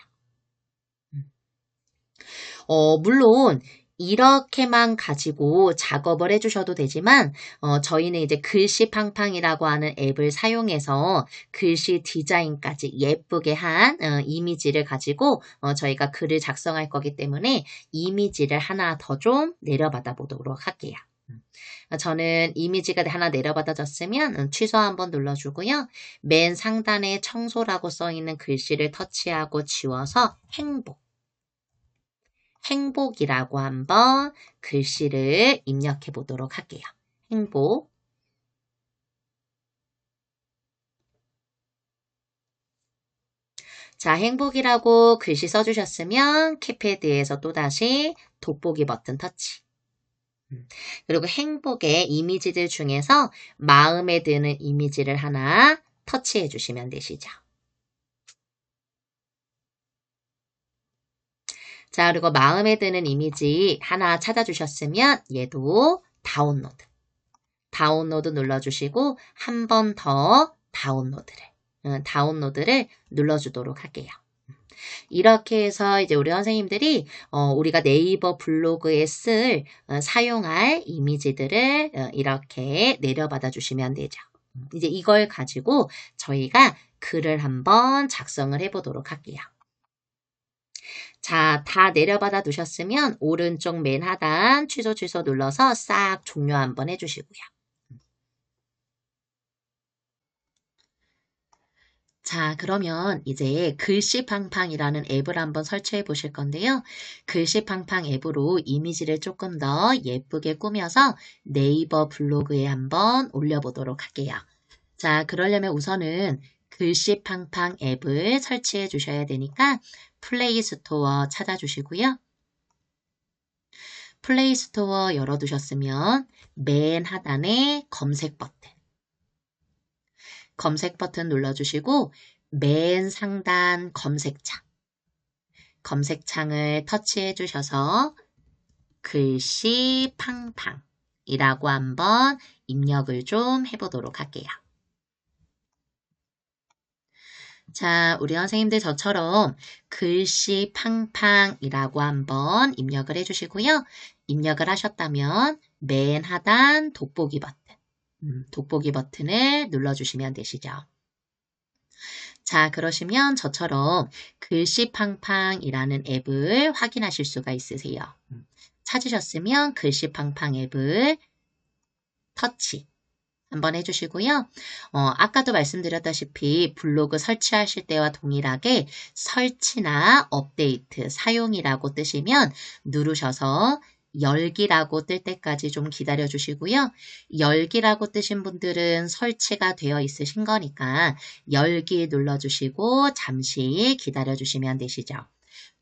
물론 이렇게만 가지고 작업을 해주셔도 되지만 저희는 이제 글씨팡팡이라고 하는 앱을 사용해서 글씨 디자인까지 예쁘게 한 이미지를 가지고 저희가 글을 작성할 거기 때문에 이미지를 하나 더 좀 내려받아 보도록 할게요. 저는 이미지가 하나 내려받아졌으면 취소 한번 눌러주고요. 맨 상단에 청소라고 써있는 글씨를 터치하고 지워서 행복이라고 한번 글씨를 입력해 보도록 할게요. 행복. 자, 행복이라고 글씨 써주셨으면 키패드에서 또다시 돋보기 버튼 터치. 그리고 행복의 이미지들 중에서 마음에 드는 이미지를 하나 터치해 주시면 되시죠. 자, 그리고 마음에 드는 이미지 하나 찾아주셨으면 얘도 다운로드 눌러주시고 한 번 더 다운로드를 눌러주도록 할게요. 이렇게 해서 이제 우리 선생님들이 우리가 네이버 블로그에 사용할 이미지들을 이렇게 내려받아 주시면 되죠. 이제 이걸 가지고 저희가 글을 한번 작성을 해보도록 할게요. 자, 다 내려받아 두셨으면 오른쪽 맨 하단 취소 눌러서 싹 종료 한번 해주시고요. 자, 그러면 이제 글씨팡팡이라는 앱을 한번 설치해 보실 건데요. 글씨팡팡 앱으로 이미지를 조금 더 예쁘게 꾸며서 네이버 블로그에 한번 올려보도록 할게요. 자, 그러려면 우선은 글씨팡팡 앱을 설치해 주셔야 되니까 플레이 스토어 찾아주시고요. 플레이 스토어 열어두셨으면 맨 하단에 검색 버튼 눌러주시고 맨 상단 검색창을 터치해 주셔서 글씨팡팡이라고 한번 입력을 좀 해보도록 할게요. 자, 우리 선생님들 저처럼 글씨팡팡이라고 한번 입력을 해주시고요. 입력을 하셨다면 맨 하단 돋보기 버튼을 눌러주시면 되시죠. 자, 그러시면 저처럼 글씨팡팡이라는 앱을 확인하실 수가 있으세요. 찾으셨으면 글씨팡팡 앱을 터치 한번 해주시고요. 아까도 말씀드렸다시피 블로그 설치하실 때와 동일하게 설치나 업데이트, 사용이라고 뜨시면 누르셔서 열기라고 뜰 때까지 좀 기다려 주시고요. 열기라고 뜨신 분들은 설치가 되어 있으신 거니까 열기 눌러주시고 잠시 기다려 주시면 되시죠.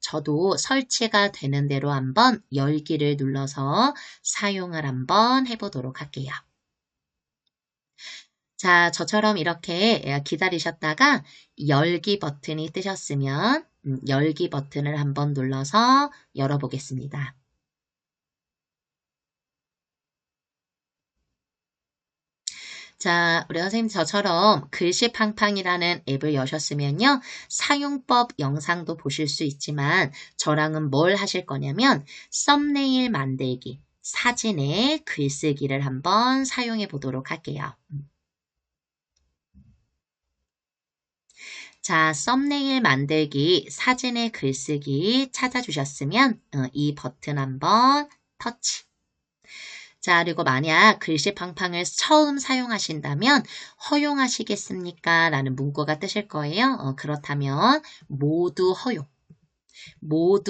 저도 설치가 되는 대로 한번 열기를 눌러서 사용을 한번 해보도록 할게요. 자, 저처럼 이렇게 기다리셨다가 열기 버튼이 뜨셨으면 열기 버튼을 한번 눌러서 열어보겠습니다. 자, 우리 선생님 저처럼 글씨팡팡이라는 앱을 여셨으면요. 사용법 영상도 보실 수 있지만 저랑은 뭘 하실 거냐면 썸네일 만들기, 사진에 글쓰기를 한번 사용해 보도록 할게요. 자, 썸네일 만들기, 사진에 글쓰기 찾아주셨으면 이 버튼 한번 터치. 자, 그리고 만약 글씨팡팡을 처음 사용하신다면 허용하시겠습니까? 라는 문구가 뜨실 거예요. 그렇다면 모두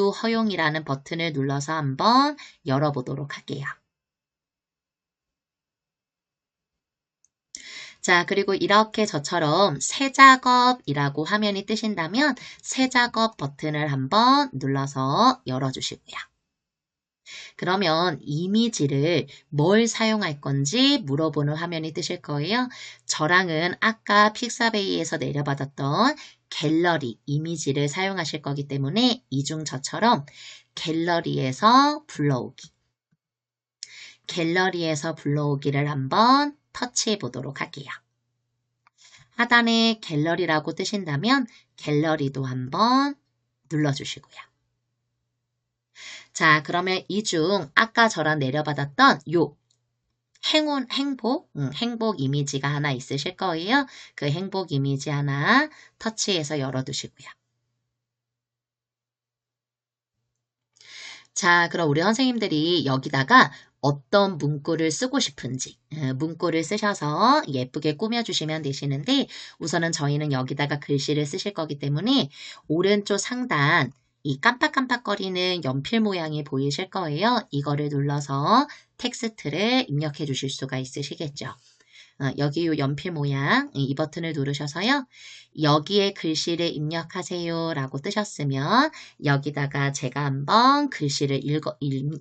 허용이라는 버튼을 눌러서 한번 열어보도록 할게요. 자, 그리고 이렇게 저처럼 새 작업이라고 화면이 뜨신다면 새 작업 버튼을 한번 눌러서 열어주시고요. 그러면 이미지를 뭘 사용할 건지 물어보는 화면이 뜨실 거예요. 저랑은 아까 픽사베이에서 내려받았던 갤러리 이미지를 사용하실 거기 때문에 이중 저처럼 갤러리에서 불러오기를 한번 터치해 보도록 할게요. 하단에 갤러리라고 뜨신다면 갤러리도 한번 눌러주시고요. 자, 그러면 이 중 아까 저랑 내려받았던 요 행복 이미지가 하나 있으실 거예요. 그 행복 이미지 하나 터치해서 열어두시고요. 자, 그럼 우리 선생님들이 여기다가 어떤 문구를 쓰고 싶은지 문구를 쓰셔서 예쁘게 꾸며주시면 되시는데 우선은 저희는 여기다가 글씨를 쓰실 거기 때문에 오른쪽 상단 이 깜빡깜빡거리는 연필 모양이 보이실 거예요. 이거를 눌러서 텍스트를 입력해 주실 수가 있으시겠죠. 여기 요 연필 모양 이 버튼을 누르셔서요. 여기에 글씨를 입력하세요 라고 뜨셨으면 여기다가 제가 한번 글씨를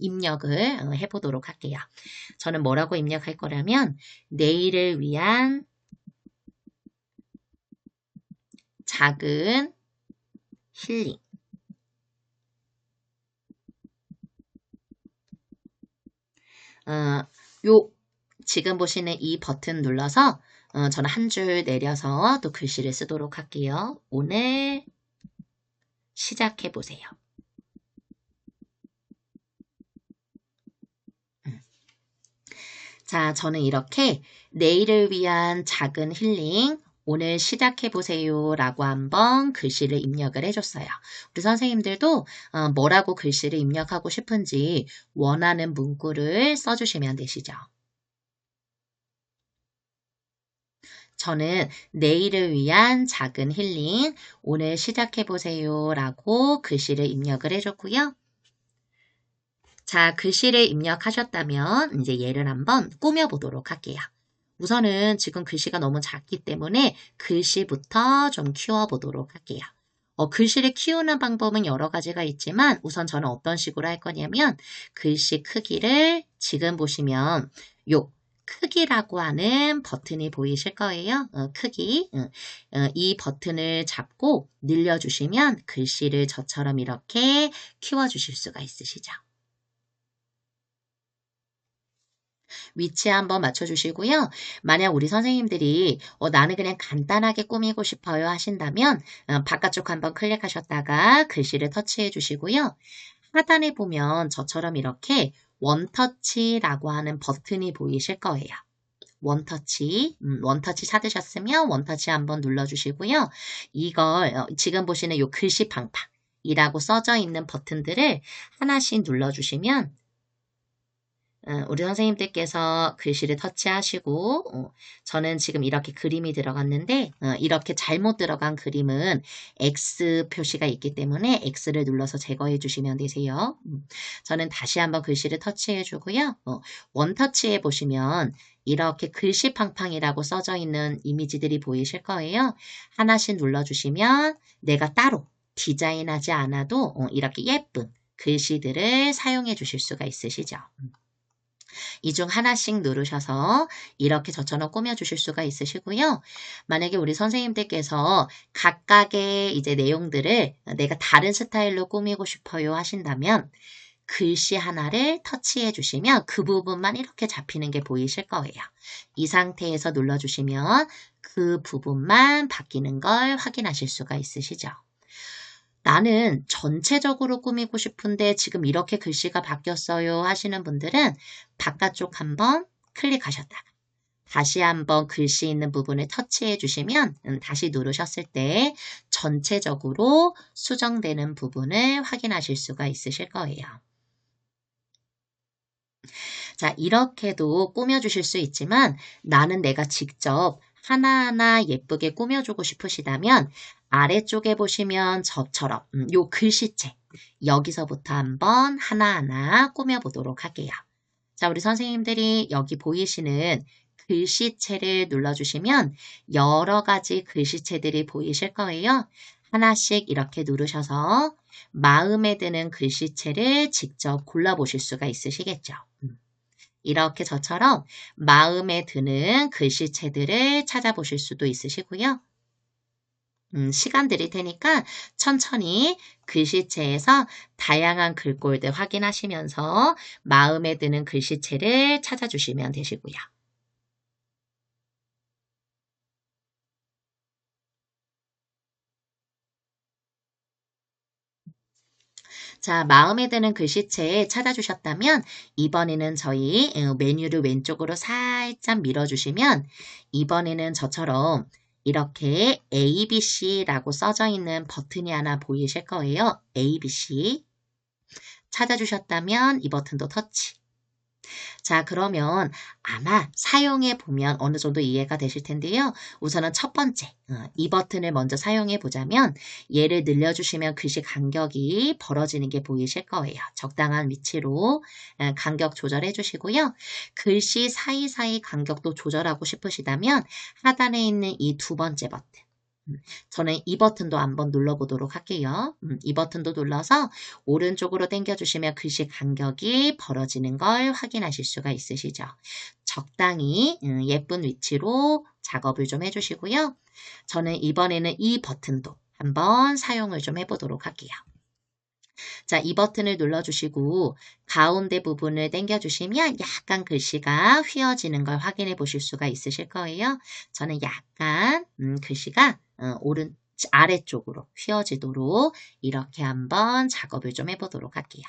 입력을 해보도록 할게요. 저는 뭐라고 입력할 거냐면 내일을 위한 작은 힐링 요 지금 보시는 이 버튼 눌러서 저는 한 줄 내려서 또 글씨를 쓰도록 할게요. 오늘 시작해 보세요. 자, 저는 이렇게 내일을 위한 작은 힐링 오늘 시작해 보세요 라고 한번 글씨를 입력을 해줬어요. 우리 선생님들도 뭐라고 글씨를 입력하고 싶은지 원하는 문구를 써주시면 되시죠. 저는 내일을 위한 작은 힐링 오늘 시작해보세요 라고 글씨를 입력을 해줬고요. 자, 글씨를 입력하셨다면 이제 얘를 한번 꾸며보도록 할게요. 우선은 지금 글씨가 너무 작기 때문에 글씨부터 좀 키워보도록 할게요. 글씨를 키우는 방법은 여러 가지가 있지만 우선 저는 어떤 식으로 할 거냐면 글씨 크기를 지금 보시면 요 크기라고 하는 버튼이 보이실 거예요. 크기. 이 버튼을 잡고 늘려주시면 글씨를 저처럼 이렇게 키워주실 수가 있으시죠. 위치 한번 맞춰주시고요. 만약 우리 선생님들이 나는 그냥 간단하게 꾸미고 싶어요 하신다면 바깥쪽 한번 클릭하셨다가 글씨를 터치해 주시고요. 하단에 보면 저처럼 이렇게 원터치라고 하는 버튼이 보이실 거예요. 원터치 찾으셨으면 원터치 한번 눌러주시고요. 이걸 지금 보시는 이 글씨 팡팡이라고 써져 있는 버튼들을 하나씩 눌러주시면 우리 선생님들께서 글씨를 터치하시고 저는 지금 이렇게 그림이 들어갔는데 이렇게 잘못 들어간 그림은 X 표시가 있기 때문에 X를 눌러서 제거해 주시면 되세요. 저는 다시 한번 글씨를 터치해 주고요. 원터치에 보시면 이렇게 글씨 팡팡이라고 써져 있는 이미지들이 보이실 거예요. 하나씩 눌러주시면 내가 따로 디자인하지 않아도 이렇게 예쁜 글씨들을 사용해 주실 수가 있으시죠. 이 중 하나씩 누르셔서 이렇게 저처럼 꾸며주실 수가 있으시고요. 만약에 우리 선생님들께서 각각의 이제 내용들을 내가 다른 스타일로 꾸미고 싶어요 하신다면 글씨 하나를 터치해 주시면 그 부분만 이렇게 잡히는 게 보이실 거예요. 이 상태에서 눌러주시면 그 부분만 바뀌는 걸 확인하실 수가 있으시죠. 나는 전체적으로 꾸미고 싶은데 지금 이렇게 글씨가 바뀌었어요 하시는 분들은 바깥쪽 한번 클릭하셨다가 다시 한번 글씨 있는 부분을 터치해 주시면 다시 누르셨을 때 전체적으로 수정되는 부분을 확인하실 수가 있으실 거예요. 자, 이렇게도 꾸며주실 수 있지만 나는 내가 직접 하나하나 예쁘게 꾸며주고 싶으시다면 아래쪽에 보시면 저처럼 요 글씨체 여기서부터 한번 하나하나 꾸며보도록 할게요. 자, 우리 선생님들이 여기 보이시는 글씨체를 눌러주시면 여러 가지 글씨체들이 보이실 거예요. 하나씩 이렇게 누르셔서 마음에 드는 글씨체를 직접 골라보실 수가 있으시겠죠. 이렇게 저처럼 마음에 드는 글씨체들을 찾아보실 수도 있으시고요. 시간 드릴 테니까 천천히 글씨체에서 다양한 글꼴들 확인하시면서 마음에 드는 글씨체를 찾아주시면 되시고요. 자, 마음에 드는 글씨체 찾아주셨다면 이번에는 저희 메뉴를 왼쪽으로 살짝 밀어주시면 이번에는 저처럼 이렇게 ABC라고 써져 있는 버튼이 하나 보이실 거예요. ABC 찾아주셨다면 이 버튼도 터치. 자, 그러면 아마 사용해 보면 어느 정도 이해가 되실 텐데요. 우선은 첫 번째, 이 버튼을 먼저 사용해 보자면 얘를 늘려주시면 글씨 간격이 벌어지는 게 보이실 거예요. 적당한 위치로 간격 조절해 주시고요. 글씨 사이사이 간격도 조절하고 싶으시다면 하단에 있는 이 두 번째 버튼. 저는 이 버튼도 한번 눌러보도록 할게요. 이 버튼도 눌러서 오른쪽으로 당겨주시면 글씨 간격이 벌어지는 걸 확인하실 수가 있으시죠. 적당히 예쁜 위치로 작업을 좀 해주시고요. 저는 이번에는 이 버튼도 한번 사용을 좀 해보도록 할게요. 자, 이 버튼을 눌러주시고 가운데 부분을 당겨주시면 약간 글씨가 휘어지는 걸 확인해 보실 수가 있으실 거예요. 저는 약간 글씨가 아래쪽으로 휘어지도록 이렇게 한번 작업을 좀 해보도록 할게요.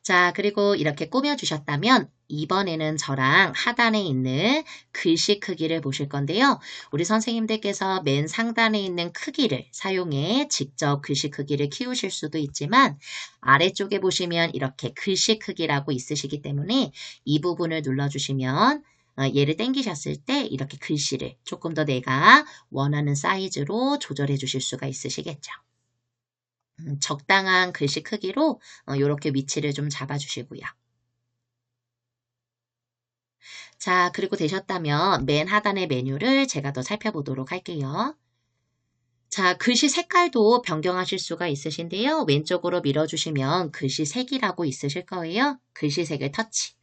자, 그리고 이렇게 꾸며주셨다면 이번에는 저랑 하단에 있는 글씨 크기를 보실 건데요. 우리 선생님들께서 맨 상단에 있는 크기를 사용해 직접 글씨 크기를 키우실 수도 있지만 아래쪽에 보시면 이렇게 글씨 크기라고 있으시기 때문에 이 부분을 눌러주시면 얘를 당기셨을 때 이렇게 글씨를 조금 더 내가 원하는 사이즈로 조절해 주실 수가 있으시겠죠. 적당한 글씨 크기로 이렇게 위치를 좀 잡아주시고요. 자, 그리고 되셨다면 맨 하단의 메뉴를 제가 더 살펴보도록 할게요. 자, 글씨 색깔도 변경하실 수가 있으신데요. 왼쪽으로 밀어주시면 글씨 색이라고 있으실 거예요. 글씨 색을 터치.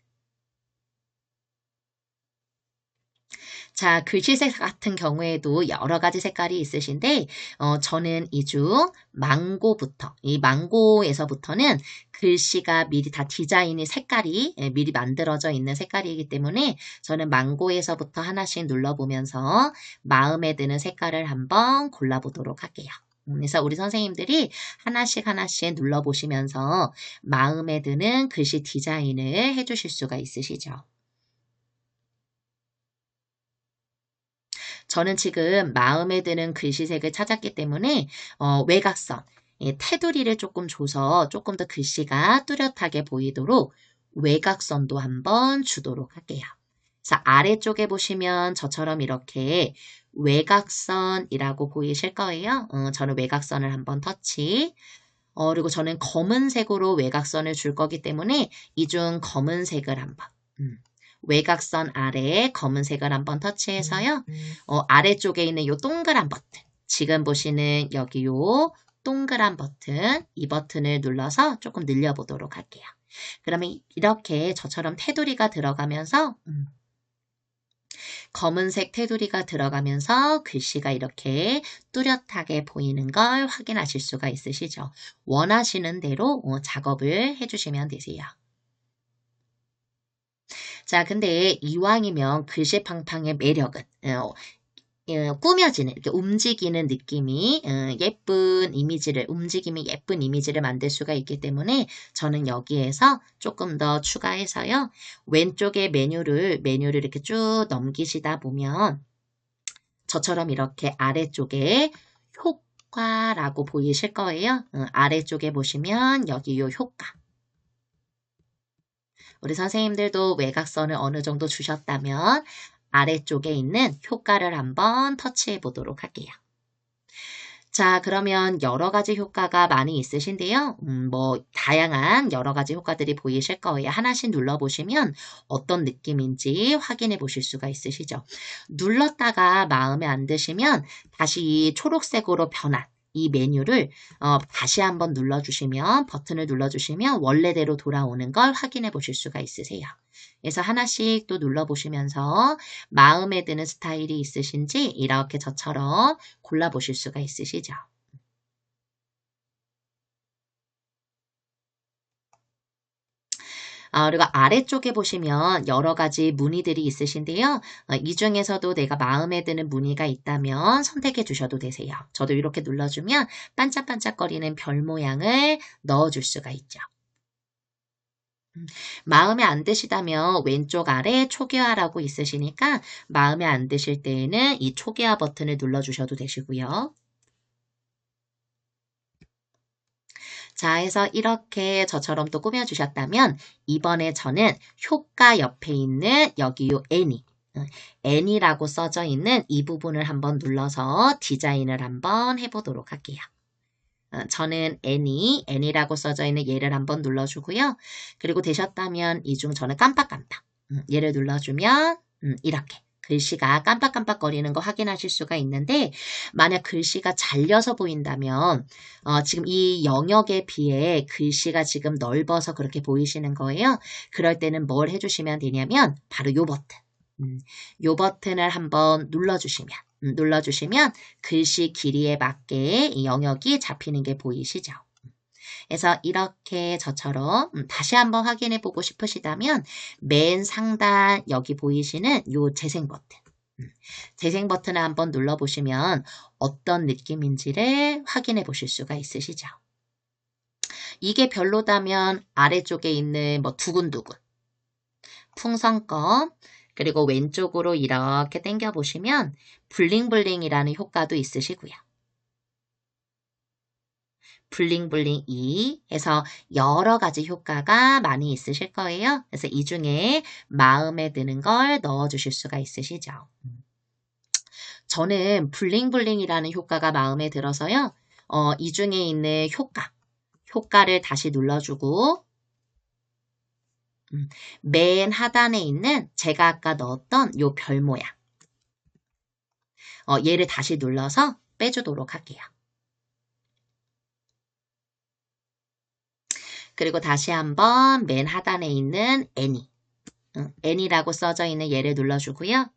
자, 글씨색 같은 경우에도 여러 가지 색깔이 있으신데 저는 이 중 이 망고에서부터는 글씨가 미리 다 디자인이 색깔이 미리 만들어져 있는 색깔이기 때문에 저는 망고에서부터 하나씩 눌러보면서 마음에 드는 색깔을 한번 골라보도록 할게요. 그래서 우리 선생님들이 하나씩 눌러보시면서 마음에 드는 글씨 디자인을 해주실 수가 있으시죠. 저는 지금 마음에 드는 글씨색을 찾았기 때문에 외곽선, 테두리를 조금 줘서 조금 더 글씨가 뚜렷하게 보이도록 외곽선도 한번 주도록 할게요. 그래서 아래쪽에 보시면 저처럼 이렇게 외곽선이라고 보이실 거예요. 저는 외곽선을 한번 터치. 그리고 저는 검은색으로 외곽선을 줄 거기 때문에 이 중 검은색을 한번. 외곽선 아래에 검은색을 한번 터치해서요. 아래쪽에 있는 이 동그란 버튼. 지금 보시는 여기 요 동그란 버튼. 이 버튼을 눌러서 조금 늘려보도록 할게요. 그러면 이렇게 저처럼 테두리가 들어가면서 검은색 테두리가 들어가면서 글씨가 이렇게 뚜렷하게 보이는 걸 확인하실 수가 있으시죠. 원하시는 대로 작업을 해주시면 되세요. 자, 근데 이왕이면 글씨팡팡의 매력은 꾸며지는, 이렇게 움직이는 느낌이 움직임이 예쁜 이미지를 만들 수가 있기 때문에 저는 여기에서 조금 더 추가해서요. 왼쪽에 메뉴를 이렇게 쭉 넘기시다 보면 저처럼 이렇게 아래쪽에 효과라고 보이실 거예요. 아래쪽에 보시면 여기 요 효과. 우리 선생님들도 외곽선을 어느 정도 주셨다면 아래쪽에 있는 효과를 한번 터치해 보도록 할게요. 자, 그러면 여러 가지 효과가 많이 있으신데요. 다양한 여러 가지 효과들이 보이실 거예요. 하나씩 눌러보시면 어떤 느낌인지 확인해 보실 수가 있으시죠. 눌렀다가 마음에 안 드시면 다시 이 초록색으로 변한 이 메뉴를 다시 한번 버튼을 눌러주시면 원래대로 돌아오는 걸 확인해 보실 수가 있으세요. 그래서 하나씩 또 눌러보시면서 마음에 드는 스타일이 있으신지 이렇게 저처럼 골라보실 수가 있으시죠. 그리고 아래쪽에 보시면 여러 가지 무늬들이 있으신데요. 이 중에서도 내가 마음에 드는 무늬가 있다면 선택해 주셔도 되세요. 저도 이렇게 눌러주면 반짝반짝거리는 별 모양을 넣어줄 수가 있죠. 마음에 안 드시다면 왼쪽 아래 초기화라고 있으시니까 마음에 안 드실 때에는 이 초기화 버튼을 눌러주셔도 되시고요. 자, 해서 이렇게 저처럼 또 꾸며주셨다면 이번에 저는 효과 옆에 있는 여기 요 N이라고 써져 있는 이 부분을 한번 눌러서 디자인을 한번 해보도록 할게요. 저는 N이라고 써져 있는 얘를 한번 눌러주고요. 그리고 되셨다면 이 중 저는 깜빡깜빡 얘를 눌러주면 이렇게 글씨가 깜빡깜빡거리는 거 확인하실 수가 있는데 만약 글씨가 잘려서 보인다면 지금 이 영역에 비해 글씨가 지금 넓어서 그렇게 보이시는 거예요. 그럴 때는 뭘 해주시면 되냐면 바로 요 버튼. 요 버튼을 한번 눌러주시면 글씨 길이에 맞게 이 영역이 잡히는 게 보이시죠? 그래서 이렇게 저처럼 다시 한번 확인해 보고 싶으시다면 맨 상단 여기 보이시는 요 재생 버튼. 재생 버튼을 한번 눌러보시면 어떤 느낌인지를 확인해 보실 수가 있으시죠? 이게 별로다면 아래쪽에 있는 뭐 두근두근, 풍선껌, 그리고 왼쪽으로 이렇게 당겨 보시면 블링블링이라는 효과도 있으시고요. 블링블링 2 해서 여러 가지 효과가 많이 있으실 거예요. 그래서 이 중에 마음에 드는 걸 넣어주실 수가 있으시죠. 저는 블링블링이라는 효과가 마음에 들어서요. 이 중에 있는 효과를 다시 눌러주고 맨 하단에 있는 제가 아까 넣었던 요 별 모양 얘를 다시 눌러서 빼주도록 할게요. 그리고 다시 한번 맨 하단에 있는 N이라고 써져 있는 얘를 눌러주고요.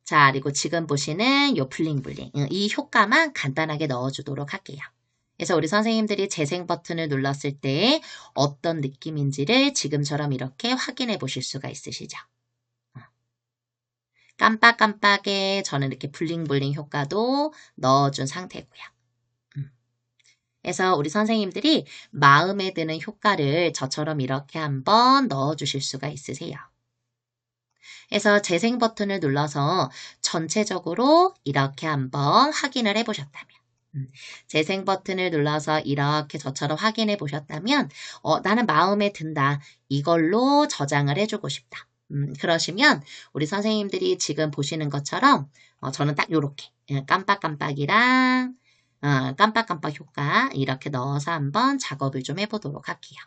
자, 그리고 지금 보시는 요 블링블링 이 효과만 간단하게 넣어주도록 할게요. 그래서 우리 선생님들이 재생 버튼을 눌렀을 때 어떤 느낌인지를 지금처럼 이렇게 확인해 보실 수가 있으시죠. 깜빡깜빡에 저는 이렇게 블링블링 효과도 넣어준 상태고요. 그래서 우리 선생님들이 마음에 드는 효과를 저처럼 이렇게 한번 넣어주실 수가 있으세요. 그래서 재생 버튼을 눌러서 전체적으로 이렇게 한번 확인을 해보셨다면 재생 버튼을 눌러서 이렇게 저처럼 확인해 보셨다면 나는 마음에 든다. 이걸로 저장을 해주고 싶다. 그러시면 우리 선생님들이 지금 보시는 것처럼 저는 딱 요렇게 깜빡깜빡이랑 깜빡깜빡 효과 이렇게 넣어서 한번 작업을 좀 해보도록 할게요.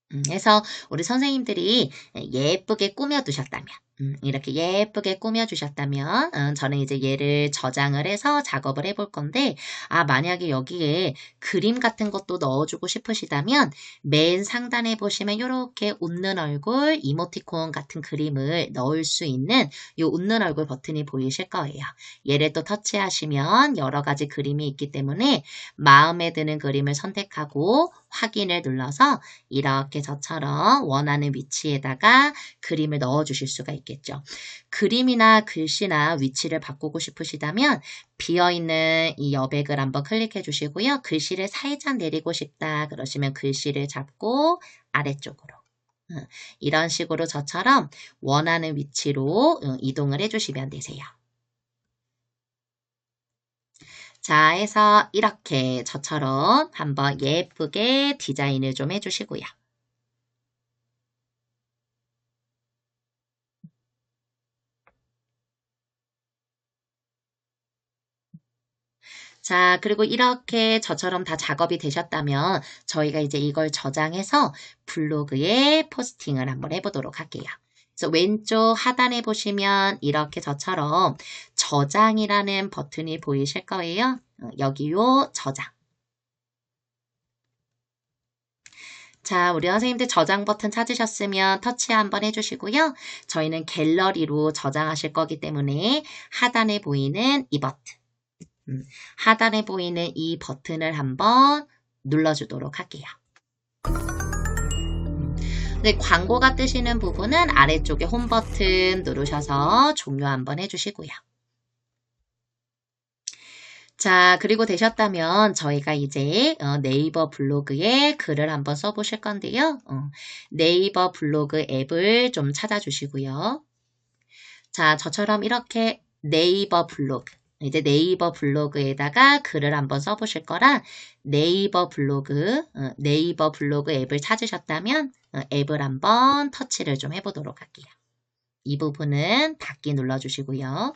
그래서 우리 선생님들이 예쁘게 꾸며두셨다면 이렇게 예쁘게 꾸며주셨다면 저는 이제 얘를 저장을 해서 작업을 해볼 건데 만약에 여기에 그림 같은 것도 넣어주고 싶으시다면 맨 상단에 보시면 이렇게 웃는 얼굴 이모티콘 같은 그림을 넣을 수 있는 이 웃는 얼굴 버튼이 보이실 거예요. 얘를 또 터치하시면 여러 가지 그림이 있기 때문에 마음에 드는 그림을 선택하고 확인을 눌러서 이렇게 저처럼 원하는 위치에다가 그림을 넣어주실 수가 있겠죠. 그림이나 글씨나 위치를 바꾸고 싶으시다면 비어있는 이 여백을 한번 클릭해 주시고요. 글씨를 살짝 내리고 싶다 그러시면 글씨를 잡고 아래쪽으로 이런 식으로 저처럼 원하는 위치로 이동을 해주시면 되세요. 자, 해서 이렇게 저처럼 한번 예쁘게 디자인을 좀 해주시고요. 자, 그리고 이렇게 저처럼 다 작업이 되셨다면 저희가 이제 이걸 저장해서 블로그에 포스팅을 한번 해보도록 할게요. 그래서 왼쪽 하단에 보시면 이렇게 저처럼 저장이라는 버튼이 보이실 거예요. 여기요 저장. 자, 우리 선생님들 저장 버튼 찾으셨으면 터치 한번 해주시고요. 저희는 갤러리로 저장하실 거기 때문에 하단에 보이는 이 버튼. 하단에 보이는 이 버튼을 한번 눌러주도록 할게요. 네, 광고가 뜨시는 부분은 아래쪽에 홈 버튼 누르셔서 종료 한번 해주시고요. 자, 그리고 되셨다면 저희가 이제 네이버 블로그에 글을 한번 써보실 건데요. 네이버 블로그 앱을 좀 찾아주시고요. 자, 저처럼 이렇게 네이버 블로그, 이제 네이버 블로그에다가 글을 한번 써보실 거라 네이버 블로그 앱을 찾으셨다면 앱을 한번 터치를 좀 해보도록 할게요. 이 부분은 닫기 눌러주시고요.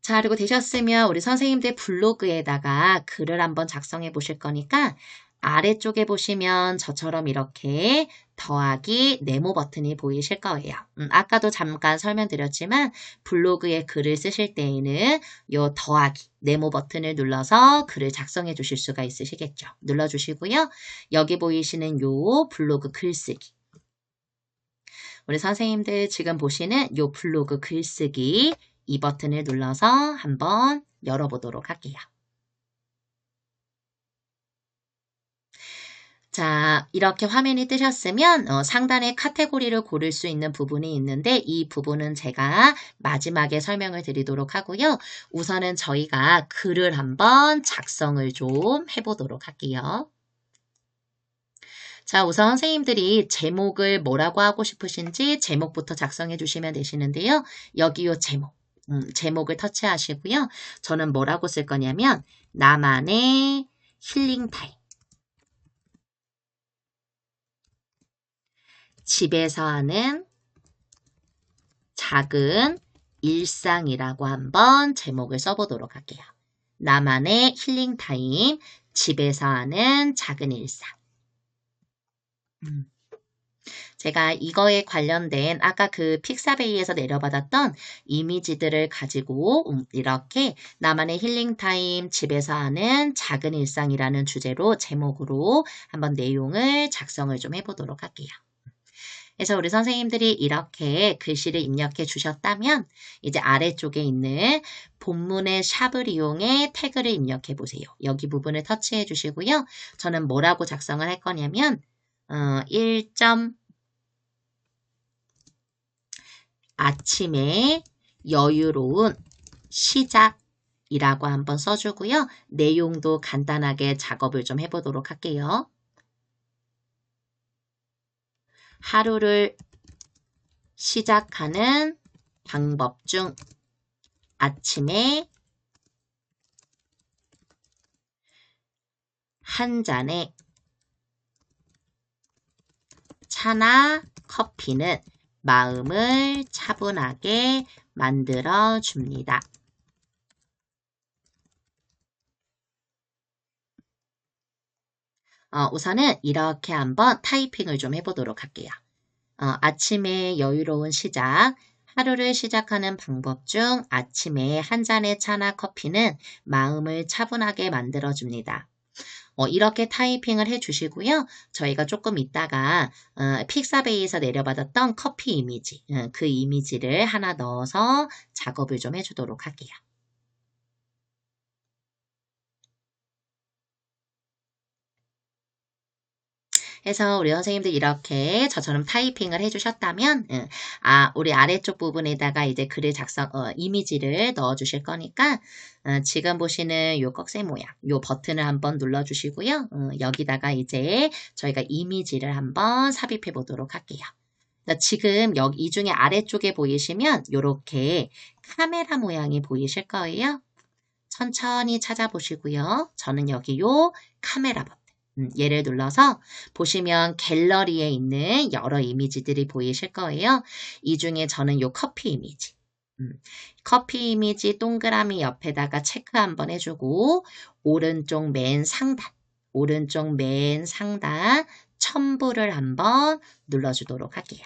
자, 그리고 되셨으면 우리 선생님들 블로그에다가 글을 한번 작성해 보실 거니까 아래쪽에 보시면 저처럼 이렇게 더하기 네모 버튼이 보이실 거예요. 아까도 잠깐 설명드렸지만 블로그에 글을 쓰실 때에는 요 더하기 네모 버튼을 눌러서 글을 작성해 주실 수가 있으시겠죠. 눌러주시고요. 여기 보이시는 요 블로그 글쓰기. 우리 선생님들 지금 보시는 요 블로그 글쓰기 이 버튼을 눌러서 한번 열어보도록 할게요. 자, 이렇게 화면이 뜨셨으면 상단에 카테고리를 고를 수 있는 부분이 있는데 이 부분은 제가 마지막에 설명을 드리도록 하고요. 우선은 저희가 글을 한번 작성을 좀 해보도록 할게요. 자, 우선 선생님들이 제목을 뭐라고 하고 싶으신지 제목부터 작성해 주시면 되시는데요. 여기 요 제목. 제목을 터치하시고요. 저는 뭐라고 쓸 거냐면 나만의 힐링 타임. 집에서 하는 작은 일상이라고 한번 제목을 써보도록 할게요. 나만의 힐링 타임, 집에서 하는 작은 일상. 제가 이거에 관련된 아까 그 픽사베이에서 내려받았던 이미지들을 가지고 이렇게 나만의 힐링타임 집에서 하는 작은 일상이라는 주제로 제목으로 한번 내용을 작성을 좀 해보도록 할게요. 그래서 우리 선생님들이 이렇게 글씨를 입력해 주셨다면 이제 아래쪽에 있는 본문의 샵을 이용해 태그를 입력해 보세요. 여기 부분을 터치해 주시고요. 저는 뭐라고 작성을 할 거냐면 1점 아침에 여유로운 시작이라고 한번 써주고요. 내용도 간단하게 작업을 좀 해보도록 할게요. 하루를 시작하는 방법 중 아침에 한 잔의 차나 커피는 마음을 차분하게 만들어 줍니다. 우선은 이렇게 한번 타이핑을 좀 해보도록 할게요. 아침에 여유로운 시작. 하루를 시작하는 방법 중 아침에 한 잔의 차나 커피는 마음을 차분하게 만들어줍니다. 이렇게 타이핑을 해주시고요. 저희가 조금 있다가 픽사베이에서 내려받았던 커피 이미지, 그 이미지를 하나 넣어서 작업을 좀 해주도록 할게요. 해서 우리 선생님들 이렇게 저처럼 타이핑을 해주셨다면 우리 아래쪽 부분에다가 이제 글을 이미지를 넣어주실 거니까 지금 보시는 요 꺽쇠 모양 요 버튼을 한번 눌러주시고요. 여기다가 이제 저희가 이미지를 한번 삽입해 보도록 할게요. 지금 여기 이 중에 아래쪽에 보이시면 이렇게 카메라 모양이 보이실 거예요. 천천히 찾아보시고요. 저는 여기 요 카메라 버튼 얘를 눌러서 보시면 갤러리에 있는 여러 이미지들이 보이실 거예요. 이 중에 저는 요 커피 이미지 커피 이미지 동그라미 옆에다가 체크 한번 해주고 오른쪽 맨 상단 첨부를 한번 눌러주도록 할게요.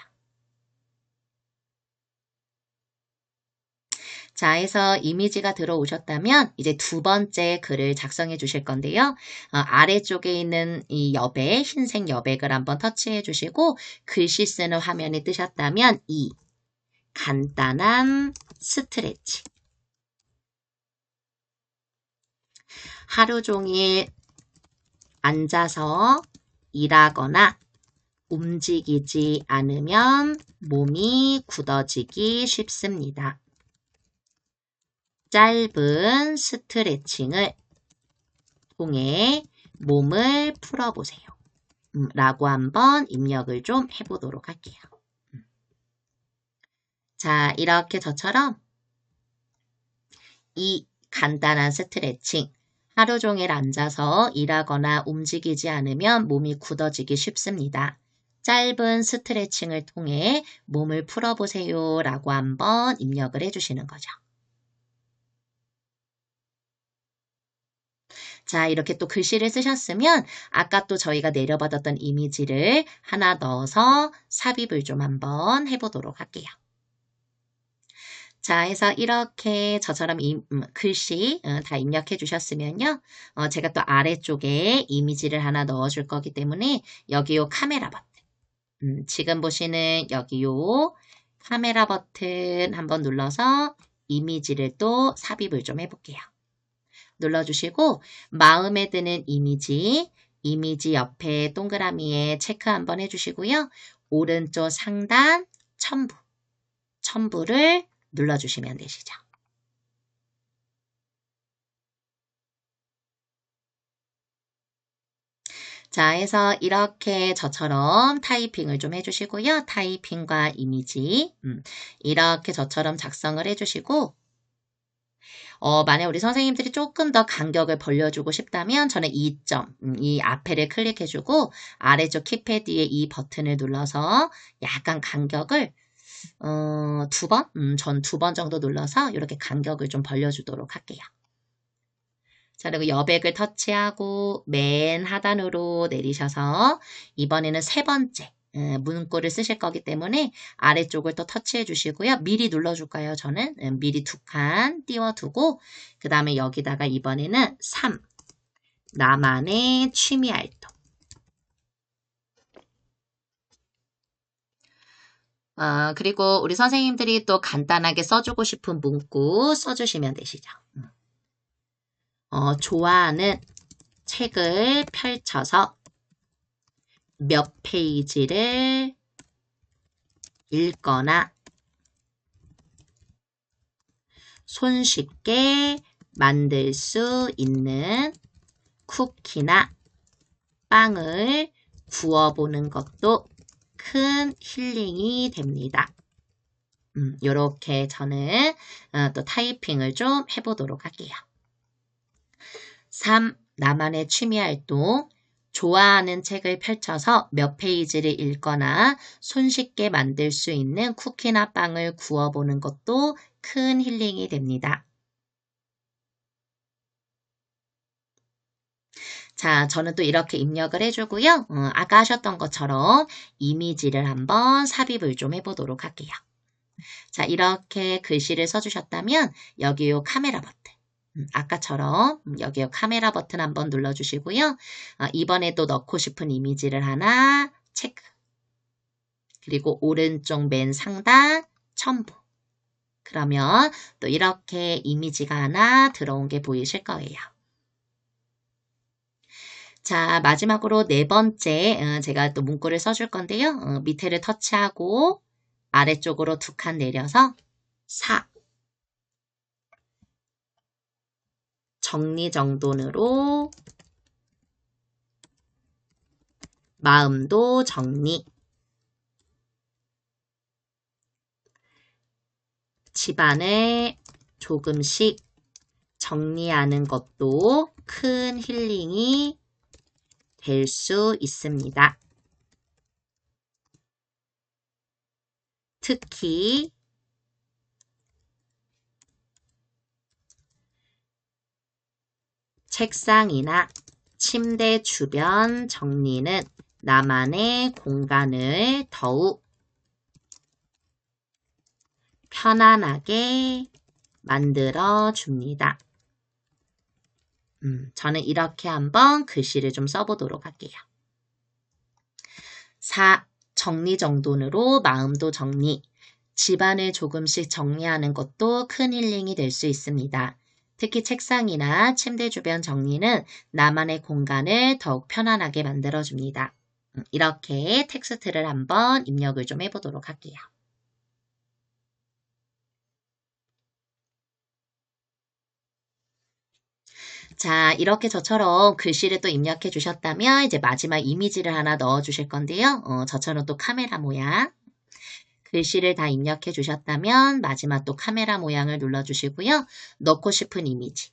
자, 해서 이미지가 들어오셨다면 이제 두 번째 글을 작성해 주실 건데요. 아래쪽에 있는 이 여백, 흰색 여백을 한번 터치해 주시고 글씨 쓰는 화면이 뜨셨다면 이 간단한 스트레치. 하루 종일 앉아서 일하거나 움직이지 않으면 몸이 굳어지기 쉽습니다. 짧은 스트레칭을 통해 몸을 풀어보세요. 라고 한번 입력을 좀 해보도록 할게요. 자, 이렇게 저처럼 이 간단한 스트레칭, 하루 종일 앉아서 일하거나 움직이지 않으면 몸이 굳어지기 쉽습니다. 짧은 스트레칭을 통해 몸을 풀어보세요 라고 한번 입력을 해주시는 거죠. 자, 이렇게 또 글씨를 쓰셨으면 아까 또 저희가 내려받았던 이미지를 하나 넣어서 삽입을 좀 한번 해보도록 할게요. 자, 해서 이렇게 저처럼 글씨 다 입력해 주셨으면요. 제가 또 아래쪽에 이미지를 하나 넣어줄 거기 때문에 여기 요 카메라 버튼. 지금 보시는 여기 요 카메라 버튼 한번 눌러서 이미지를 또 삽입을 좀 해볼게요. 눌러주시고 마음에 드는 이미지 옆에 동그라미에 체크 한번 해주시고요. 오른쪽 상단 첨부를 눌러주시면 되시죠. 자, 해서 이렇게 저처럼 타이핑을 좀 해주시고요. 타이핑과 이미지 이렇게 저처럼 작성을 해주시고 만약 우리 선생님들이 조금 더 간격을 벌려주고 싶다면 저는 2점, 이 앞에를 클릭해주고 아래쪽 키패드의 이 버튼을 눌러서 약간 간격을 2번? 전 2번 정도 눌러서 이렇게 간격을 좀 벌려주도록 할게요. 자, 그리고 여백을 터치하고 맨 하단으로 내리셔서 이번에는 3번째 문구를 쓰실 거기 때문에 아래쪽을 또 터치해 주시고요. 미리 눌러줄까요? 저는 미리 2칸 띄워두고 그 다음에 여기다가 이번에는 3. 나만의 취미활동. 그리고 우리 선생님들이 또 간단하게 써주고 싶은 문구 써주시면 되시죠. 좋아하는 책을 펼쳐서 몇 페이지를 읽거나 손쉽게 만들 수 있는 쿠키나 빵을 구워보는 것도 큰 힐링이 됩니다. 이렇게 저는 또 타이핑을 좀 해보도록 할게요. 3. 나만의 취미활동. 좋아하는 책을 펼쳐서 몇 페이지를 읽거나 손쉽게 만들 수 있는 쿠키나 빵을 구워보는 것도 큰 힐링이 됩니다. 자, 저는 또 이렇게 입력을 해주고요. 아까 하셨던 것처럼 이미지를 한번 삽입을 좀 해보도록 할게요. 자, 이렇게 글씨를 써주셨다면 여기 요 카메라 버튼. 아까처럼 여기 카메라 버튼 한번 눌러주시고요. 이번에도 넣고 싶은 이미지를 하나 체크. 그리고 오른쪽 맨 상단 첨부. 그러면 또 이렇게 이미지가 하나 들어온 게 보이실 거예요. 자, 마지막으로 4번째 제가 또 문구를 써줄 건데요. 밑에를 터치하고 아래쪽으로 2칸 내려서 4. 정리정돈으로 마음도 정리. 집안을 조금씩 정리하는 것도 큰 힐링이 될 수 있습니다. 특히 책상이나 침대 주변 정리는 나만의 공간을 더욱 편안하게 만들어 줍니다. 저는 이렇게 한번 글씨를 좀 써보도록 할게요. 4. 정리정돈으로 마음도 정리. 집안을 조금씩 정리하는 것도 큰 힐링이 될 수 있습니다. 특히 책상이나 침대 주변 정리는 나만의 공간을 더욱 편안하게 만들어줍니다. 이렇게 텍스트를 한번 입력을 좀 해보도록 할게요. 자, 이렇게 저처럼 글씨를 또 입력해 주셨다면 이제 마지막 이미지를 하나 넣어 주실 건데요. 저처럼 또 카메라 모양. 글씨를 다 입력해 주셨다면 마지막 또 카메라 모양을 눌러주시고요. 넣고 싶은 이미지.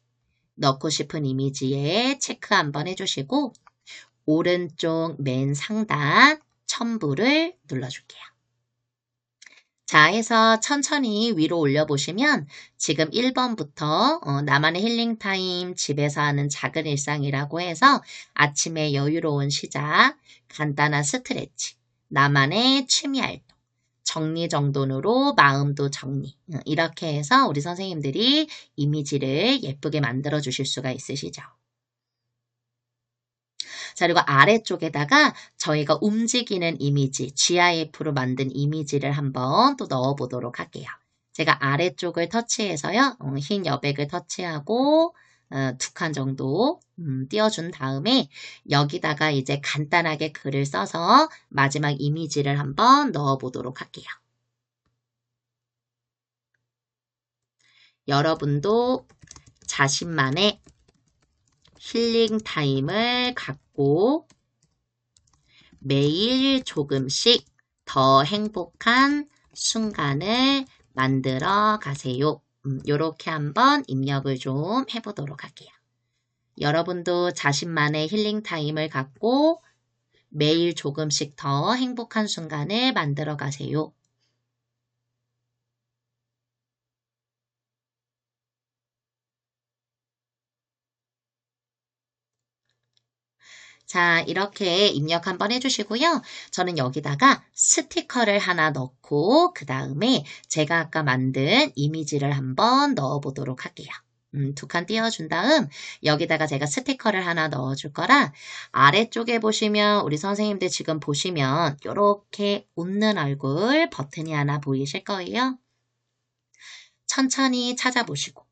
넣고 싶은 이미지에 체크 한번 해주시고 오른쪽 맨 상단 첨부를 눌러줄게요. 자, 해서 천천히 위로 올려보시면 지금 1번부터 나만의 힐링타임, 집에서 하는 작은 일상이라고 해서 아침에 여유로운 시작, 간단한 스트레치, 나만의 취미활동, 정리정돈으로 마음도 정리. 이렇게 해서 우리 선생님들이 이미지를 예쁘게 만들어 주실 수가 있으시죠. 자, 그리고 아래쪽에다가 저희가 움직이는 이미지, GIF로 만든 이미지를 한번 또 넣어보도록 할게요. 제가 아래쪽을 터치해서요. 흰 여백을 터치하고 2칸 정도 띄워준 다음에 여기다가 이제 간단하게 글을 써서 마지막 이미지를 한번 넣어보도록 할게요. 여러분도 자신만의 힐링 타임을 갖고 매일 조금씩 더 행복한 순간을 만들어 가세요. 이렇게 한번 입력을 좀 해보도록 할게요. 여러분도 자신만의 힐링 타임을 갖고 매일 조금씩 더 행복한 순간을 만들어 가세요. 자, 이렇게 입력 한번 해주시고요. 저는 여기다가 스티커를 하나 넣고 그 다음에 제가 아까 만든 이미지를 한번 넣어보도록 할게요. 2칸 띄워준 다음 여기다가 제가 스티커를 하나 넣어줄 거라 아래쪽에 보시면 우리 선생님들 지금 보시면 이렇게 웃는 얼굴 버튼이 하나 보이실 거예요. 천천히 찾아보시고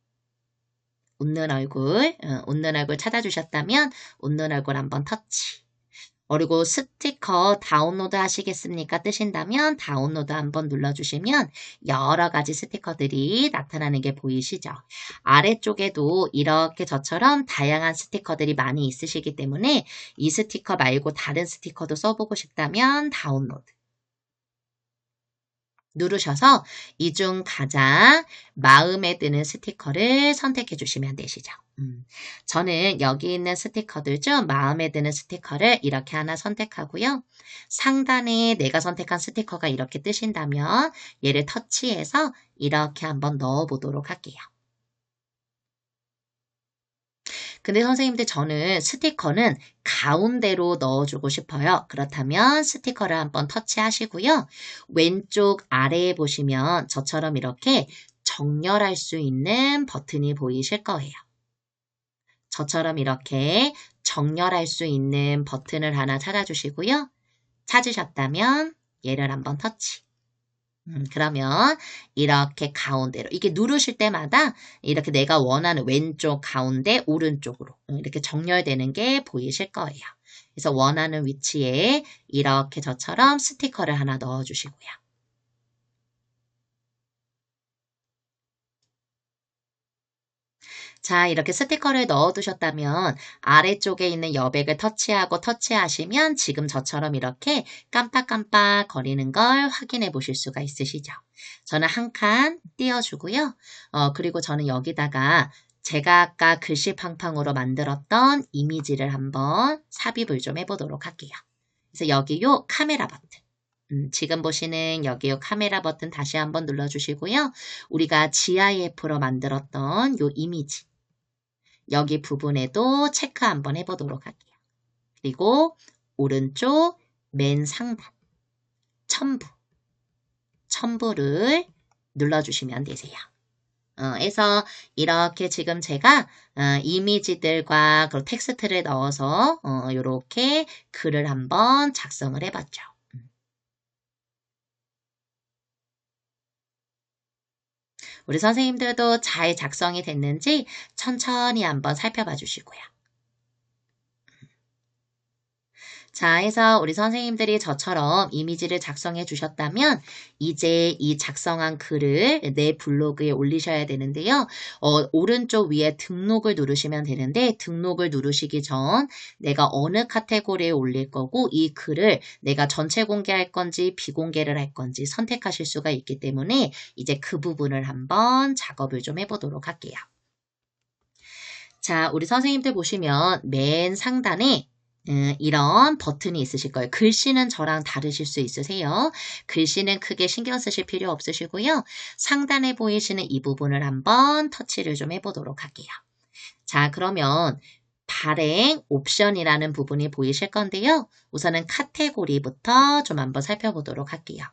웃는 얼굴 찾아주셨다면 웃는 얼굴 한번 터치. 그리고 스티커 다운로드 하시겠습니까? 뜨신다면 다운로드 한번 눌러주시면 여러 가지 스티커들이 나타나는 게 보이시죠? 아래쪽에도 이렇게 저처럼 다양한 스티커들이 많이 있으시기 때문에 이 스티커 말고 다른 스티커도 써보고 싶다면 다운로드. 누르셔서 이 중 가장 마음에 드는 스티커를 선택해 주시면 되시죠. 저는 여기 있는 스티커들 중 마음에 드는 스티커를 이렇게 하나 선택하고요. 상단에 내가 선택한 스티커가 이렇게 뜨신다면 얘를 터치해서 이렇게 한번 넣어보도록 할게요. 근데 선생님들 저는 스티커는 가운데로 넣어주고 싶어요. 그렇다면 스티커를 한번 터치하시고요. 왼쪽 아래에 보시면 저처럼 이렇게 정렬할 수 있는 버튼이 보이실 거예요. 저처럼 이렇게 정렬할 수 있는 버튼을 하나 찾아주시고요. 찾으셨다면 얘를 한번 터치. 그러면 이렇게 가운데로 이게 누르실 때마다 이렇게 내가 원하는 왼쪽, 가운데, 오른쪽으로 이렇게 정렬되는 게 보이실 거예요. 그래서 원하는 위치에 이렇게 저처럼 스티커를 하나 넣어주시고요. 자, 이렇게 스티커를 넣어두셨다면 아래쪽에 있는 여백을 터치하시면 지금 저처럼 이렇게 깜빡깜빡 거리는 걸 확인해 보실 수가 있으시죠. 저는 한 칸 띄워주고요. 그리고 저는 여기다가 제가 아까 글씨팡팡으로 만들었던 이미지를 한번 삽입을 좀 해보도록 할게요. 그래서 여기 요 카메라 버튼. 지금 보시는 여기 요 카메라 버튼 다시 한번 눌러주시고요. 우리가 GIF로 만들었던 요 이미지. 여기 부분에도 체크 한번 해보도록 할게요. 그리고 오른쪽 맨 상단 첨부를 눌러주시면 되세요. 해서 이렇게 지금 제가 이미지들과 그리고 텍스트를 넣어서 이렇게 글을 한번 작성을 해봤죠. 우리 선생님들도 잘 작성이 됐는지 천천히 한번 살펴봐 주시고요. 자, 해서 우리 선생님들이 저처럼 이미지를 작성해 주셨다면 이제 이 작성한 글을 내 블로그에 올리셔야 되는데요. 오른쪽 위에 등록을 누르시면 되는데 등록을 누르시기 전 내가 어느 카테고리에 올릴 거고 이 글을 내가 전체 공개할 건지 비공개를 할 건지 선택하실 수가 있기 때문에 이제 그 부분을 한번 작업을 좀 해보도록 할게요. 자, 우리 선생님들 보시면 맨 상단에 이런 버튼이 있으실 거예요. 글씨는 저랑 다르실 수 있으세요. 글씨는 크게 신경 쓰실 필요 없으시고요. 상단에 보이시는 이 부분을 한번 터치를 좀 해보도록 할게요. 자, 그러면 발행 옵션이라는 부분이 보이실 건데요. 우선은 카테고리부터 좀 한번 살펴보도록 할게요.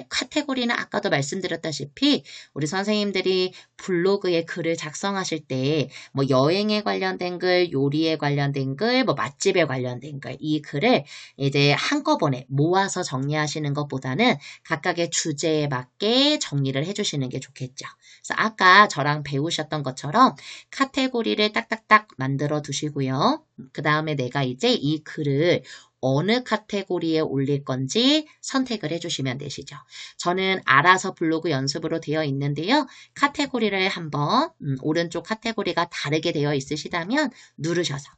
카테고리는 아까도 말씀드렸다시피 우리 선생님들이 블로그에 글을 작성하실 때 뭐 여행에 관련된 글, 요리에 관련된 글, 뭐 맛집에 관련된 글, 이 글을 이제 한꺼번에 모아서 정리하시는 것보다는 각각의 주제에 맞게 정리를 해주시는 게 좋겠죠. 그래서 아까 저랑 배우셨던 것처럼 카테고리를 딱딱딱 만들어 두시고요. 그 다음에 내가 이제 이 글을 어느 카테고리에 올릴 건지 선택을 해주시면 되시죠. 저는 알아서 블로그 연습으로 되어 있는데요. 카테고리를 한번 오른쪽 카테고리가 다르게 되어 있으시다면 누르셔서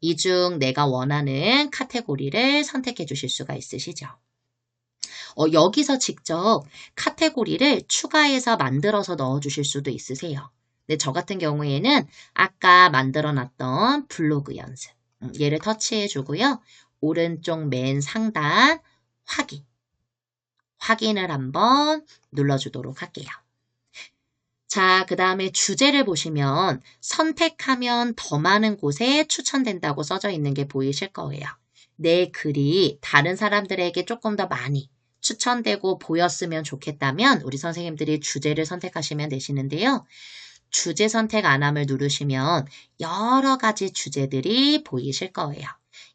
이 중 내가 원하는 카테고리를 선택해 주실 수가 있으시죠. 여기서 직접 카테고리를 추가해서 만들어서 넣어 주실 수도 있으세요. 근데 저 같은 경우에는 아까 만들어 놨던 블로그 연습 얘를 터치해 주고요. 오른쪽 맨 상단 확인을 한번 눌러주도록 할게요. 자, 그 다음에 주제를 보시면 선택하면 더 많은 곳에 추천된다고 써져 있는 게 보이실 거예요. 내 글이 다른 사람들에게 조금 더 많이 추천되고 보였으면 좋겠다면 우리 선생님들이 주제를 선택하시면 되시는데요. 주제 선택 안함을 누르시면 여러 가지 주제들이 보이실 거예요.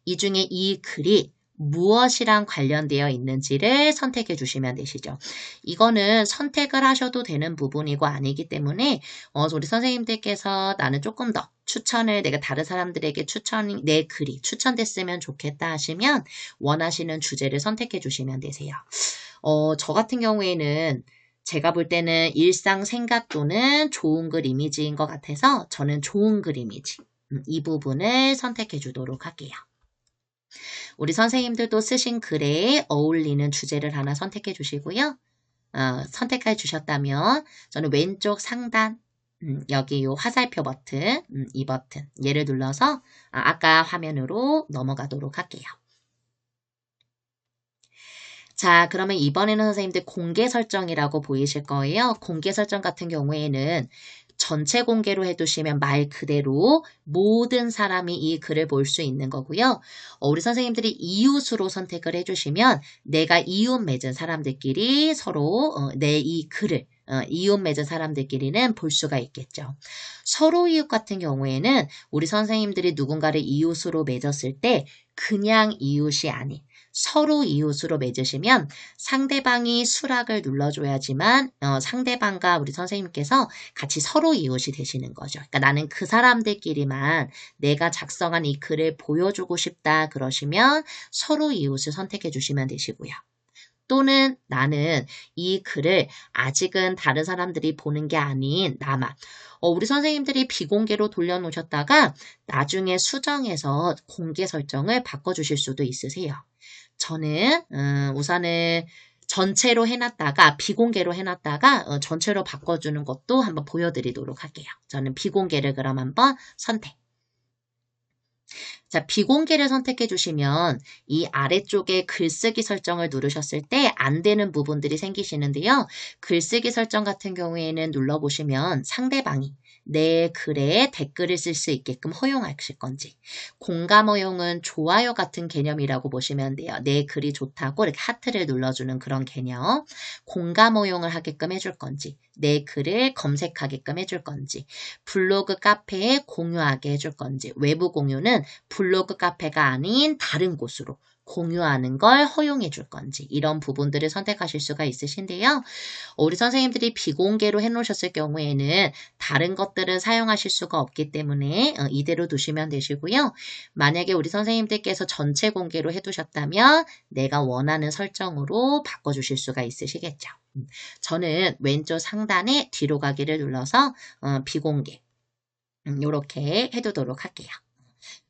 이 중에 이 글이 무엇이랑 관련되어 있는지를 선택해 주시면 되시죠. 이거는 선택을 하셔도 되는 부분이고 아니기 때문에 우리 선생님들께서 나는 조금 더 추천을 내가 다른 사람들에게 내 글이 추천됐으면 좋겠다 하시면 원하시는 주제를 선택해 주시면 되세요. 저 같은 경우에는 제가 볼 때는 일상 생각 또는 좋은 글 이미지인 것 같아서 저는 좋은 글 이미지 이 부분을 선택해 주도록 할게요. 우리 선생님들도 쓰신 글에 어울리는 주제를 하나 선택해 주시고요. 선택해 주셨다면 저는 왼쪽 상단 여기 요 화살표 버튼 이 버튼 얘를 눌러서 아까 화면으로 넘어가도록 할게요. 자, 그러면 이번에는 선생님들 공개 설정이라고 보이실 거예요. 공개 설정 같은 경우에는 전체 공개로 해두시면 말 그대로 모든 사람이 이 글을 볼 수 있는 거고요. 우리 선생님들이 이웃으로 선택을 해주시면 내가 이웃 맺은 사람들끼리 서로 내 이 글을 이웃 맺은 사람들끼리는 볼 수가 있겠죠. 서로 이웃 같은 경우에는 우리 선생님들이 누군가를 이웃으로 맺었을 때 그냥 이웃이 아닌 서로 이웃으로 맺으시면 상대방이 수락을 눌러줘야지만 상대방과 우리 선생님께서 같이 서로 이웃이 되시는 거죠. 그러니까 나는 그 사람들끼리만 내가 작성한 이 글을 보여주고 싶다 그러시면 서로 이웃을 선택해 주시면 되시고요. 또는 나는 이 글을 아직은 다른 사람들이 보는 게 아닌 나만 우리 선생님들이 비공개로 돌려놓으셨다가 나중에 수정해서 공개 설정을 바꿔주실 수도 있으세요. 저는 우선은 전체로 해놨다가 비공개로 해놨다가 전체로 바꿔주는 것도 한번 보여드리도록 할게요. 저는 비공개를 그럼 한번 선택. 자, 비공개를 선택해 주시면 이 아래쪽에 글쓰기 설정을 누르셨을 때 안 되는 부분들이 생기시는데요. 글쓰기 설정 같은 경우에는 눌러보시면 상대방이 내 글에 댓글을 쓸 수 있게끔 허용하실 건지 공감 허용은 좋아요 같은 개념이라고 보시면 돼요. 내 글이 좋다고 이렇게 하트를 눌러주는 그런 개념. 공감 허용을 하게끔 해줄 건지 내 글을 검색하게끔 해줄 건지 블로그 카페에 공유하게 해줄 건지 외부 공유는 블로그 카페가 아닌 다른 곳으로 공유하는 걸 허용해 줄 건지 이런 부분들을 선택하실 수가 있으신데요. 우리 선생님들이 비공개로 해놓으셨을 경우에는 다른 것들은 사용하실 수가 없기 때문에 이대로 두시면 되시고요. 만약에 우리 선생님들께서 전체 공개로 해두셨다면 내가 원하는 설정으로 바꿔주실 수가 있으시겠죠. 저는 왼쪽 상단에 뒤로 가기를 눌러서 비공개 이렇게 해두도록 할게요.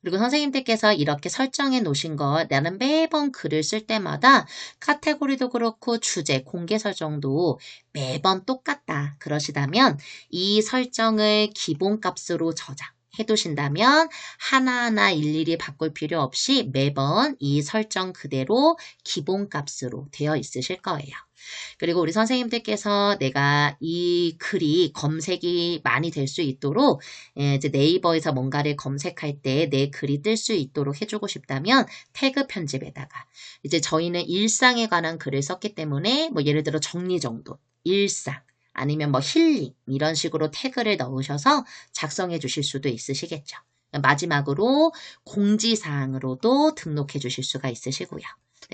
그리고 선생님들께서 이렇게 설정해 놓으신 거 나는 매번 글을 쓸 때마다 카테고리도 그렇고 주제, 공개 설정도 매번 똑같다 그러시다면 이 설정을 기본값으로 저장해 두신다면 하나하나 일일이 바꿀 필요 없이 매번 이 설정 그대로 기본값으로 되어 있으실 거예요. 그리고 우리 선생님들께서 내가 이 글이 검색이 많이 될 수 있도록 이제 네이버에서 뭔가를 검색할 때 내 글이 뜰 수 있도록 해주고 싶다면 태그 편집에다가 이제 저희는 일상에 관한 글을 썼기 때문에 뭐 예를 들어 정리정돈, 일상 아니면 뭐 힐링 이런 식으로 태그를 넣으셔서 작성해 주실 수도 있으시겠죠. 마지막으로 공지사항으로도 등록해 주실 수가 있으시고요.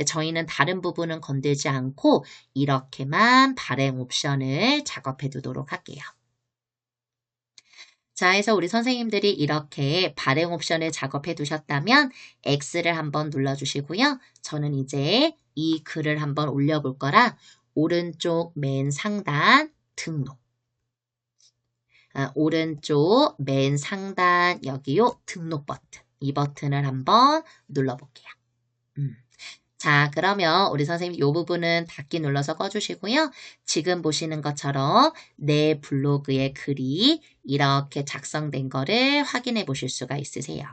저희는 다른 부분은 건들지 않고 이렇게만 발행 옵션을 작업해 두도록 할게요. 자, 해서 우리 선생님들이 이렇게 발행 옵션을 작업해 두셨다면 X를 한번 눌러주시고요. 저는 이제 이 글을 한번 올려볼 거라 오른쪽 맨 상단 등록. 오른쪽 맨 상단 여기요 등록 버튼. 이 버튼을 한번 눌러볼게요. 자, 그러면 우리 선생님 이 부분은 닫기 눌러서 꺼주시고요. 지금 보시는 것처럼 내 블로그의 글이 이렇게 작성된 거를 확인해 보실 수가 있으세요.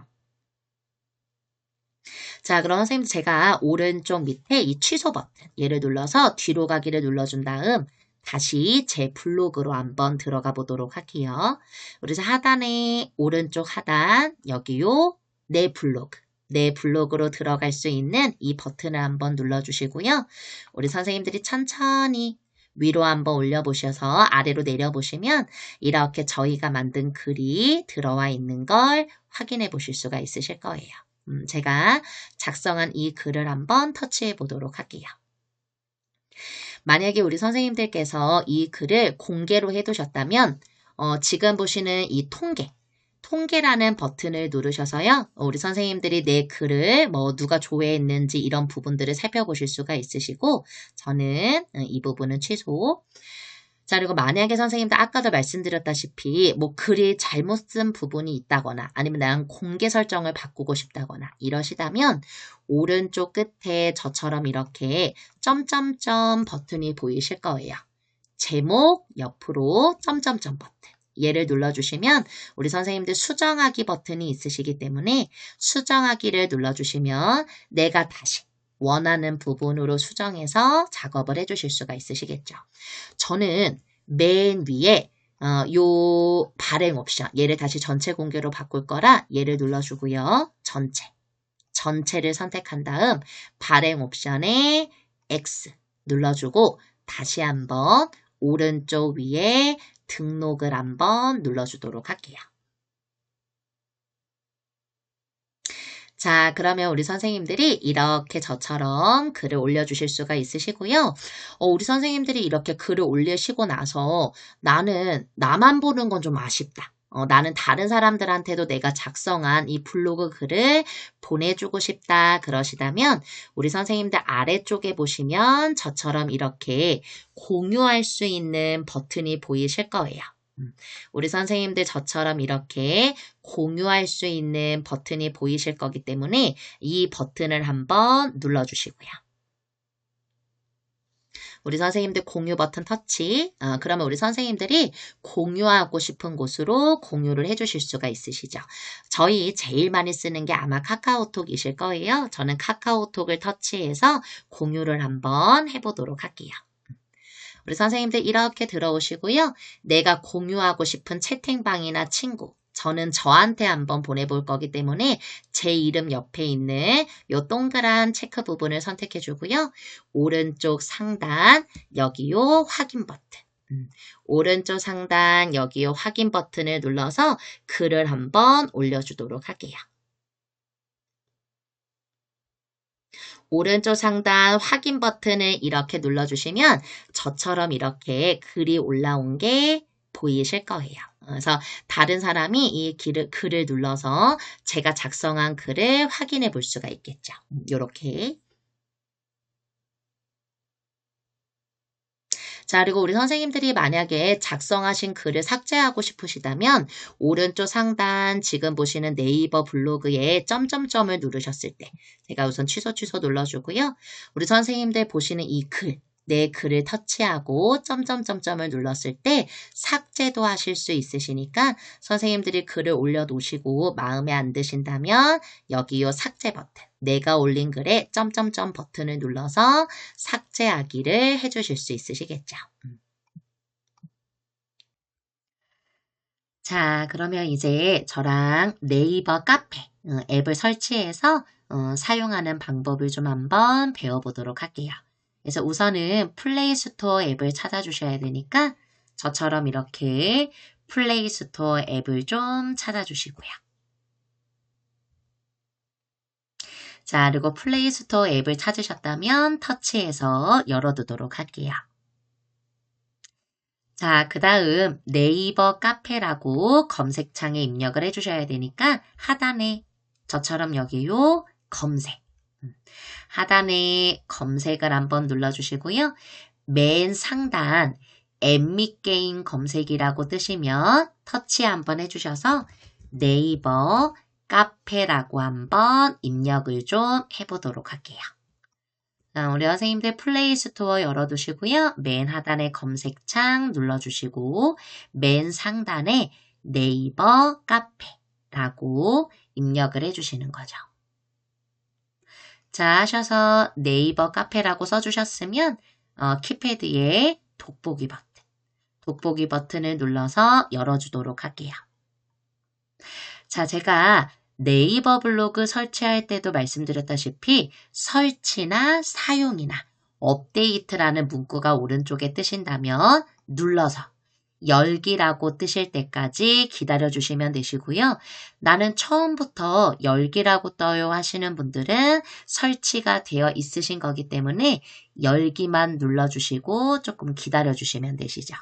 자, 그럼 선생님 제가 오른쪽 밑에 이 취소 버튼 얘를 눌러서 뒤로 가기를 눌러준 다음 다시 제 블로그로 한번 들어가 보도록 할게요. 우리 하단에 오른쪽 하단 여기요 내 블로그. 내 블로그로 들어갈 수 있는 이 버튼을 한번 눌러주시고요. 우리 선생님들이 천천히 위로 한번 올려보셔서 아래로 내려보시면 이렇게 저희가 만든 글이 들어와 있는 걸 확인해 보실 수가 있으실 거예요. 제가 작성한 이 글을 한번 터치해 보도록 할게요. 만약에 우리 선생님들께서 이 글을 공개로 해두셨다면 지금 보시는 이 통계라는 버튼을 누르셔서요. 우리 선생님들이 내 글을 뭐 누가 조회했는지 이런 부분들을 살펴보실 수가 있으시고 저는 이 부분은 취소. 자, 그리고 만약에 선생님들 아까도 말씀드렸다시피 뭐 글이 잘못 쓴 부분이 있다거나 아니면 난 공개 설정을 바꾸고 싶다거나 이러시다면 오른쪽 끝에 저처럼 이렇게 점점점 버튼이 보이실 거예요. 제목 옆으로 점점점 버튼. 얘를 눌러주시면 우리 선생님들 수정하기 버튼이 있으시기 때문에 수정하기를 눌러주시면 내가 다시 원하는 부분으로 수정해서 작업을 해주실 수가 있으시겠죠. 저는 맨 위에 요 발행 옵션 얘를 다시 전체 공개로 바꿀 거라 얘를 눌러주고요. 전체를 선택한 다음 발행 옵션에 X 눌러주고 다시 한번 오른쪽 위에 등록을 한번 눌러주도록 할게요. 자, 그러면 우리 선생님들이 이렇게 저처럼 글을 올려주실 수가 있으시고요. 우리 선생님들이 이렇게 글을 올리시고 나서 나는 나만 보는 건 좀 아쉽다. 나는 다른 사람들한테도 내가 작성한 이 블로그 글을 보내주고 싶다 그러시다면 우리 선생님들 아래쪽에 보시면 저처럼 이렇게 공유할 수 있는 버튼이 보이실 거예요. 우리 선생님들 저처럼 이렇게 공유할 수 있는 버튼이 보이실 거기 때문에 이 버튼을 한번 눌러주시고요. 우리 선생님들 공유 버튼 터치. 그러면 우리 선생님들이 공유하고 싶은 곳으로 공유를 해주실 수가 있으시죠. 저희 제일 많이 쓰는 게 아마 카카오톡이실 거예요. 저는 카카오톡을 터치해서 공유를 한번 해보도록 할게요. 우리 선생님들 이렇게 들어오시고요. 내가 공유하고 싶은 채팅방이나 친구. 저는 저한테 한번 보내볼 거기 때문에 제 이름 옆에 있는 이 동그란 체크 부분을 선택해 주고요. 오른쪽 상단 여기요 확인 버튼. 오른쪽 상단 여기요 확인 버튼을 눌러서 글을 한번 올려주도록 할게요. 오른쪽 상단 확인 버튼을 이렇게 눌러주시면 저처럼 이렇게 글이 올라온 게 보이실 거예요. 그래서 다른 사람이 이 글을 눌러서 제가 작성한 글을 확인해 볼 수가 있겠죠. 이렇게. 자, 그리고 우리 선생님들이 만약에 작성하신 글을 삭제하고 싶으시다면 오른쪽 상단 지금 보시는 네이버 블로그에 점점점을 누르셨을 때 제가 우선 취소 눌러주고요. 우리 선생님들 보시는 이 글, 내 글을 터치하고 점점점점을 눌렀을 때 삭제도 하실 수 있으시니까 선생님들이 글을 올려놓으시고 마음에 안 드신다면 여기 요 삭제 버튼, 내가 올린 글에 점점점 버튼을 눌러서 삭제하기를 해주실 수 있으시겠죠. 자, 그러면 이제 저랑 네이버 카페 앱을 설치해서 사용하는 방법을 좀 한번 배워보도록 할게요. 그래서 우선은 플레이스토어 앱을 찾아주셔야 되니까 저처럼 이렇게 플레이스토어 앱을 좀 찾아주시고요. 자, 그리고 플레이스토어 앱을 찾으셨다면 터치해서 열어두도록 할게요. 자, 그 다음 네이버 카페라고 검색창에 입력을 해주셔야 되니까 하단에 저처럼 여기요 검색. 하단에 검색을 한번 눌러주시고요. 맨 상단 앱미게임 검색이라고 뜨시면 터치 한번 해주셔서 네이버 카페라고 한번 입력을 좀 해보도록 할게요. 우리 선생님들 플레이스토어 열어두시고요. 맨 하단에 검색창 눌러주시고 맨 상단에 네이버 카페라고 입력을 해주시는 거죠. 자, 하셔서 네이버 카페라고 써주셨으면 키패드에 돋보기 버튼을 눌러서 열어주도록 할게요. 자, 제가 네이버 블로그 설치할 때도 말씀드렸다시피 설치나 사용이나 업데이트라는 문구가 오른쪽에 뜨신다면 눌러서 열기라고 뜨실 때까지 기다려주시면 되시고요. 나는 처음부터 열기라고 떠요 하시는 분들은 설치가 되어 있으신 거기 때문에 열기만 눌러주시고 조금 기다려주시면 되시죠.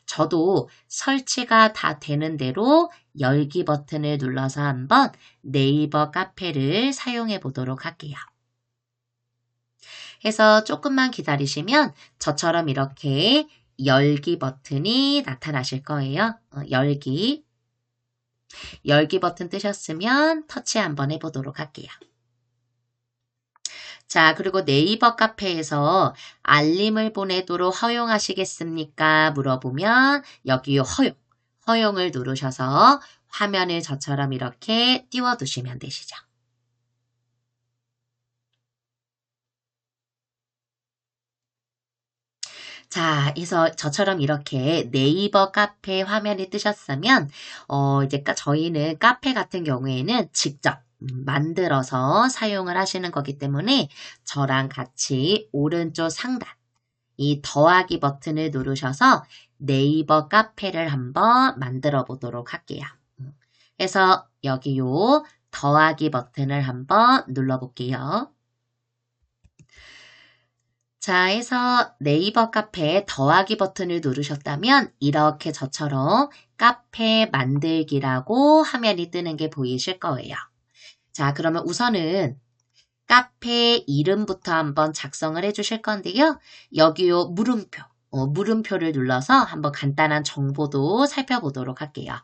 저도 설치가 다 되는 대로 열기 버튼을 눌러서 한번 네이버 카페를 사용해 보도록 할게요. 해서 조금만 기다리시면 저처럼 이렇게 열기 버튼이 나타나실 거예요. 열기 버튼 뜨셨으면 터치 한번 해보도록 할게요. 자, 그리고 네이버 카페에서 알림을 보내도록 허용하시겠습니까? 물어보면 여기 허용을 누르셔서 화면을 저처럼 이렇게 띄워두시면 되시죠. 자, 그래서 저처럼 이렇게 네이버 카페 화면이 뜨셨으면 이제 저희는 카페 같은 경우에는 직접 만들어서 사용을 하시는 거기 때문에 저랑 같이 오른쪽 상단 이 더하기 버튼을 누르셔서 네이버 카페를 한번 만들어 보도록 할게요. 그래서 여기 요 더하기 버튼을 한번 눌러 볼게요. 자, 해서 네이버 카페 더하기 버튼을 누르셨다면 이렇게 저처럼 카페 만들기라고 화면이 뜨는 게 보이실 거예요. 자, 그러면 우선은 카페 이름부터 한번 작성을 해 주실 건데요. 여기요 물음표를 눌러서 한번 간단한 정보도 살펴보도록 할게요.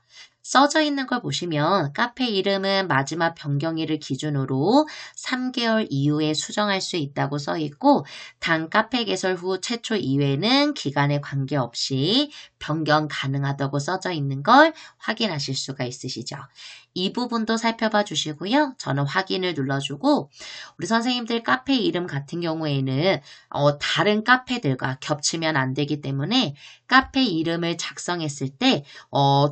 써져 있는 걸 보시면 카페 이름은 마지막 변경일을 기준으로 3개월 이후에 수정할 수 있다고 써 있고 단 카페 개설 후 최초 이후에는 기간에 관계없이 변경 가능하다고 써져 있는 걸 확인하실 수가 있으시죠. 이 부분도 살펴봐 주시고요. 저는 확인을 눌러주고 우리 선생님들 카페 이름 같은 경우에는 다른 카페들과 겹치면 안 되기 때문에 카페 이름을 작성했을 때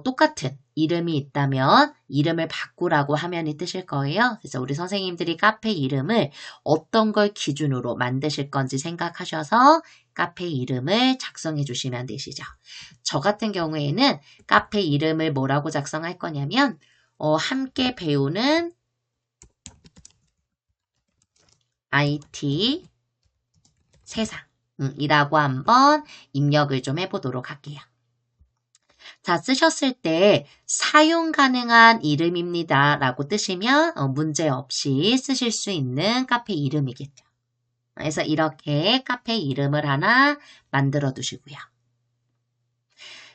똑같은 이름이 있다면 이름을 바꾸라고 화면이 뜨실 거예요. 그래서 우리 선생님들이 카페 이름을 어떤 걸 기준으로 만드실 건지 생각하셔서 카페 이름을 작성해 주시면 되시죠. 저 같은 경우에는 카페 이름을 뭐라고 작성할 거냐면 함께 배우는 IT 세상 이라고 한번 입력을 좀 해보도록 할게요. 자, 쓰셨을 때 사용 가능한 이름입니다 라고 뜨시면 문제없이 쓰실 수 있는 카페 이름이겠죠. 그래서 이렇게 카페 이름을 하나 만들어 두시고요.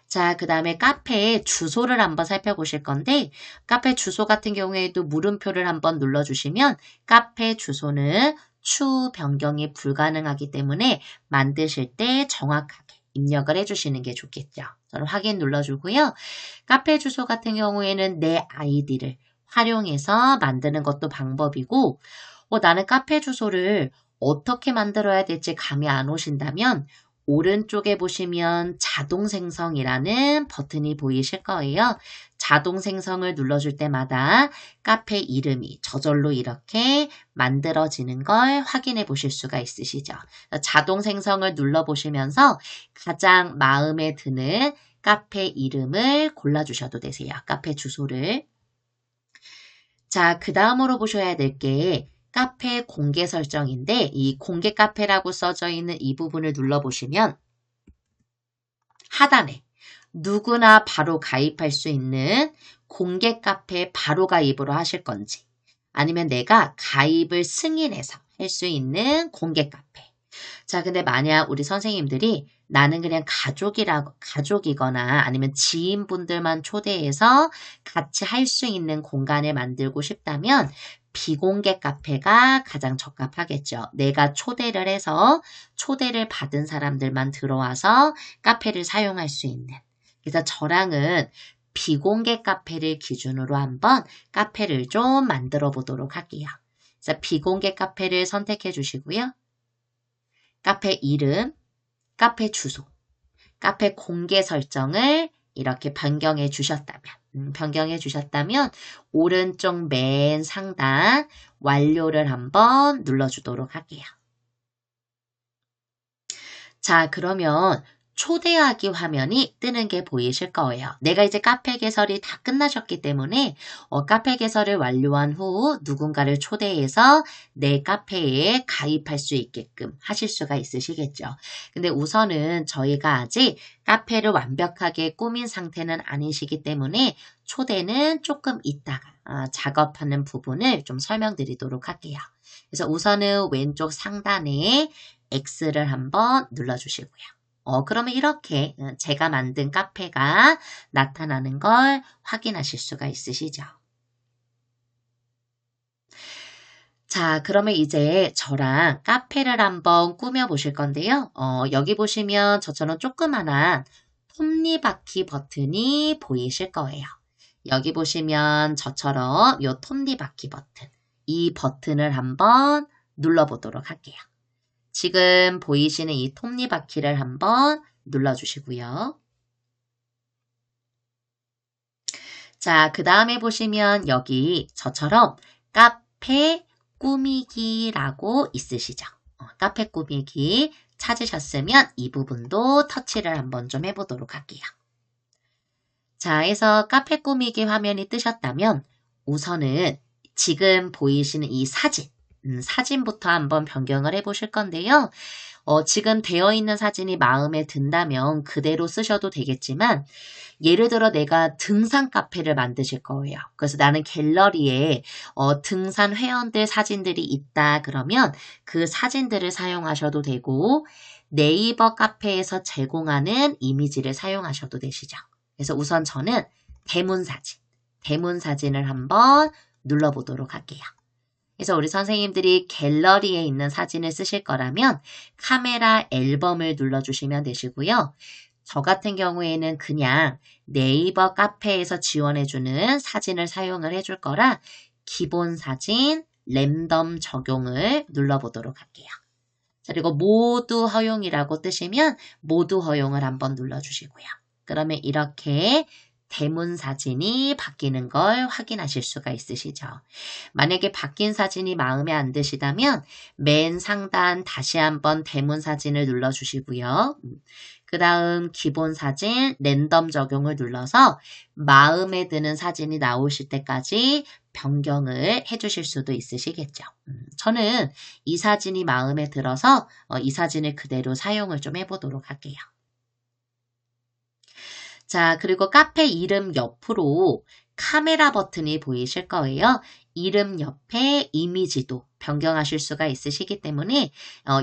자, 그 다음에 카페 주소를 한번 살펴보실 건데 카페 주소 같은 경우에도 물음표를 한번 눌러주시면 카페 주소는 추후 변경이 불가능하기 때문에 만드실 때 정확하게 입력을 해주시는 게 좋겠죠. 저는 확인 눌러주고요. 카페 주소 같은 경우에는 내 아이디를 활용해서 만드는 것도 방법이고 나는 카페 주소를 어떻게 만들어야 될지 감이 안 오신다면 오른쪽에 보시면 자동 생성이라는 버튼이 보이실 거예요. 자동 생성을 눌러줄 때마다 카페 이름이 저절로 이렇게 만들어지는 걸 확인해 보실 수가 있으시죠. 자동 생성을 눌러보시면서 가장 마음에 드는 카페 이름을 골라주셔도 되세요. 카페 주소를. 자, 그 다음으로 보셔야 될 게 카페 공개 설정인데 이 공개 카페라고 써져 있는 이 부분을 눌러보시면 하단에 누구나 바로 가입할 수 있는 공개 카페 바로 가입으로 하실 건지 아니면 내가 가입을 승인해서 할 수 있는 공개 카페. 자, 근데 만약 우리 선생님들이 나는 그냥 가족이거나 아니면 지인분들만 초대해서 같이 할 수 있는 공간을 만들고 싶다면 비공개 카페가 가장 적합하겠죠. 내가 초대를 해서 초대를 받은 사람들만 들어와서 카페를 사용할 수 있는. 그래서 저랑은 비공개 카페를 기준으로 한번 카페를 좀 만들어 보도록 할게요. 그래서 비공개 카페를 선택해 주시고요. 카페 이름, 카페 주소, 카페 공개 설정을 이렇게 변경해 주셨다면 오른쪽 맨 상단 완료를 한번 눌러주도록 할게요. 자, 그러면 초대하기 화면이 뜨는 게 보이실 거예요. 내가 이제 카페 개설이 다 끝나셨기 때문에 카페 개설을 완료한 후 누군가를 초대해서 내 카페에 가입할 수 있게끔 하실 수가 있으시겠죠. 근데 우선은 저희가 아직 카페를 완벽하게 꾸민 상태는 아니시기 때문에 초대는 조금 있다가 작업하는 부분을 좀 설명드리도록 할게요. 그래서 우선은 왼쪽 상단에 X를 한번 눌러주시고요. 그러면 이렇게 제가 만든 카페가 나타나는 걸 확인하실 수가 있으시죠. 자, 그러면 이제 저랑 카페를 한번 꾸며보실 건데요. 여기 보시면 저처럼 조그만한 톱니바퀴 버튼이 보이실 거예요. 여기 보시면 저처럼 이 톱니바퀴 버튼, 이 버튼을 한번 눌러보도록 할게요. 지금 보이시는 이 톱니바퀴를 한번 눌러주시고요. 자, 그 다음에 보시면 여기 저처럼 카페 꾸미기라고 있으시죠? 카페 꾸미기 찾으셨으면 이 부분도 터치를 한번 좀 해보도록 할게요. 자, 해서 카페 꾸미기 화면이 뜨셨다면 우선은 지금 보이시는 이 사진부터 한번 변경을 해보실 건데요. 지금 되어 있는 사진이 마음에 든다면 그대로 쓰셔도 되겠지만 예를 들어 내가 등산 카페를 만드실 거예요. 그래서 나는 갤러리에 등산 회원들 사진들이 있다 그러면 그 사진들을 사용하셔도 되고 네이버 카페에서 제공하는 이미지를 사용하셔도 되시죠. 그래서 우선 저는 대문 사진을 한번 눌러보도록 할게요. 그래서 우리 선생님들이 갤러리에 있는 사진을 쓰실 거라면 카메라 앨범을 눌러주시면 되시고요. 저 같은 경우에는 그냥 네이버 카페에서 지원해주는 사진을 사용을 해줄 거라 기본 사진 랜덤 적용을 눌러보도록 할게요. 그리고 모두 허용이라고 뜨시면 모두 허용을 한번 눌러주시고요. 그러면 이렇게 대문 사진이 바뀌는 걸 확인하실 수가 있으시죠. 만약에 바뀐 사진이 마음에 안 드시다면 맨 상단 다시 한번 대문 사진을 눌러주시고요. 그 다음 기본 사진 랜덤 적용을 눌러서 마음에 드는 사진이 나오실 때까지 변경을 해주실 수도 있으시겠죠. 저는 이 사진이 마음에 들어서 이 사진을 그대로 사용을 좀 해보도록 할게요. 자, 그리고 카페 이름 옆으로 카메라 버튼이 보이실 거예요. 이름 옆에 이미지도 변경하실 수가 있으시기 때문에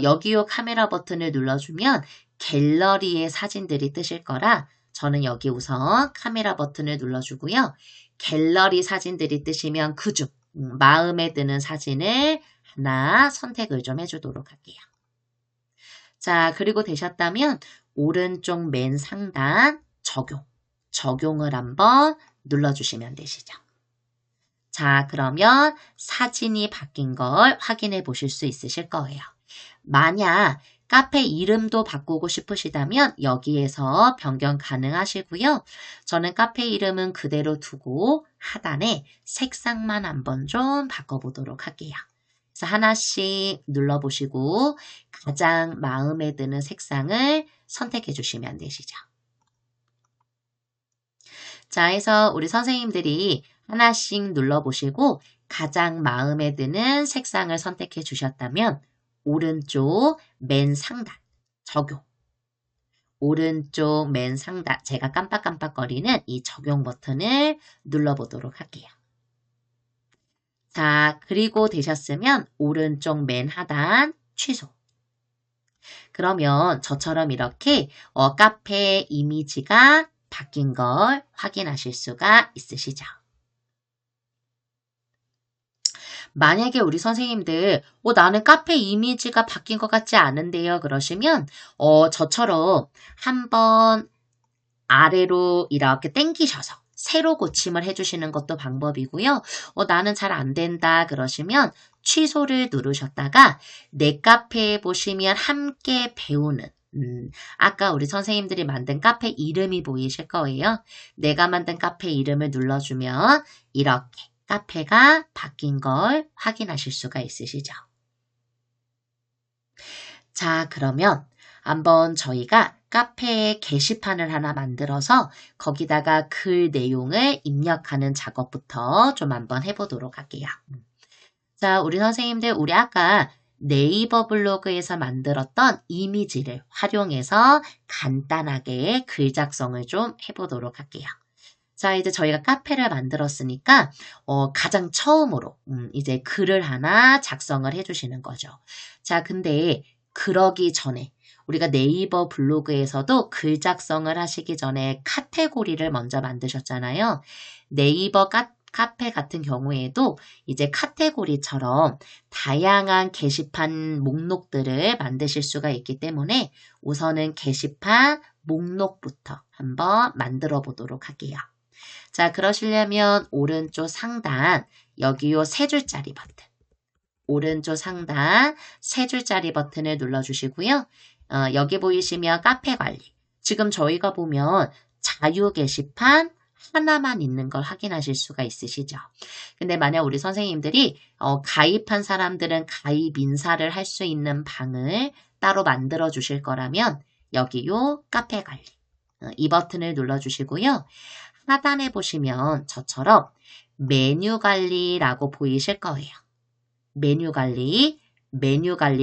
여기요 카메라 버튼을 눌러주면 갤러리의 사진들이 뜨실 거라 저는 여기 우선 카메라 버튼을 눌러주고요. 갤러리 사진들이 뜨시면 그중 마음에 드는 사진을 하나 선택을 좀 해주도록 할게요. 자, 그리고 되셨다면 오른쪽 맨 상단 적용을 한번 눌러주시면 되시죠. 자, 그러면 사진이 바뀐 걸 확인해 보실 수 있으실 거예요. 만약 카페 이름도 바꾸고 싶으시다면 여기에서 변경 가능하시고요. 저는 카페 이름은 그대로 두고 하단에 색상만 한번 좀 바꿔보도록 할게요. 그래서 하나씩 눌러보시고 가장 마음에 드는 색상을 선택해 주시면 되시죠. 자, 해서 우리 선생님들이 하나씩 눌러보시고 가장 마음에 드는 색상을 선택해 주셨다면 오른쪽 맨 상단 적용, 오른쪽 맨 상단 제가 깜빡깜빡거리는 이 적용 버튼을 눌러보도록 할게요. 자, 그리고 되셨으면 오른쪽 맨 하단 취소. 그러면 저처럼 이렇게 카페 이미지가 바뀐 걸 확인하실 수가 있으시죠. 만약에 우리 선생님들 나는 카페 이미지가 바뀐 것 같지 않은데요 그러시면 저처럼 한번 아래로 이렇게 당기셔서 새로 고침을 해주시는 것도 방법이고요. 나는 잘 안 된다 그러시면 취소를 누르셨다가 내 카페에 보시면 함께 배우는 아까 우리 선생님들이 만든 카페 이름이 보이실 거예요. 내가 만든 카페 이름을 눌러주면 이렇게 카페가 바뀐 걸 확인하실 수가 있으시죠. 자, 그러면 한번 저희가 카페에 게시판을 하나 만들어서 거기다가 글 내용을 입력하는 작업부터 좀 한번 해보도록 할게요. 자, 우리 선생님들 우리 아까 네이버 블로그에서 만들었던 이미지를 활용해서 간단하게 글 작성을 좀 해보도록 할게요. 자, 이제 저희가 카페를 만들었으니까 가장 처음으로 이제 글을 하나 작성을 해주시는 거죠. 자, 근데 그러기 전에 우리가 네이버 블로그에서도 글 작성을 하시기 전에 카테고리를 먼저 만드셨잖아요. 네이버 카페 같은 경우에도 이제 카테고리처럼 다양한 게시판 목록들을 만드실 수가 있기 때문에 우선은 게시판 목록부터 한번 만들어 보도록 할게요. 자, 그러시려면 오른쪽 상단 여기요 세 줄짜리 버튼 오른쪽 상단 세 줄짜리 버튼을 눌러주시고요. 여기 보이시면 카페 관리 지금 저희가 보면 자유 게시판 하나만 있는 걸 확인하실 수가 있으시죠. 근데 만약 우리 선생님들이 가입한 사람들은 가입 인사를 할 수 있는 방을 따로 만들어 주실 거라면 여기요 카페 관리 이 버튼을 눌러주시고요. 하단에 보시면 저처럼 메뉴 관리라고 보이실 거예요. 메뉴 관리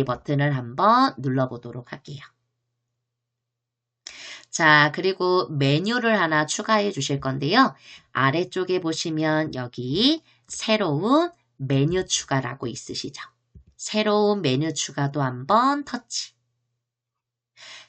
버튼을 한번 눌러보도록 할게요. 자, 그리고 메뉴를 하나 추가해 주실 건데요. 아래쪽에 보시면 여기 새로운 메뉴 추가라고 있으시죠. 새로운 메뉴 추가도 한번 터치.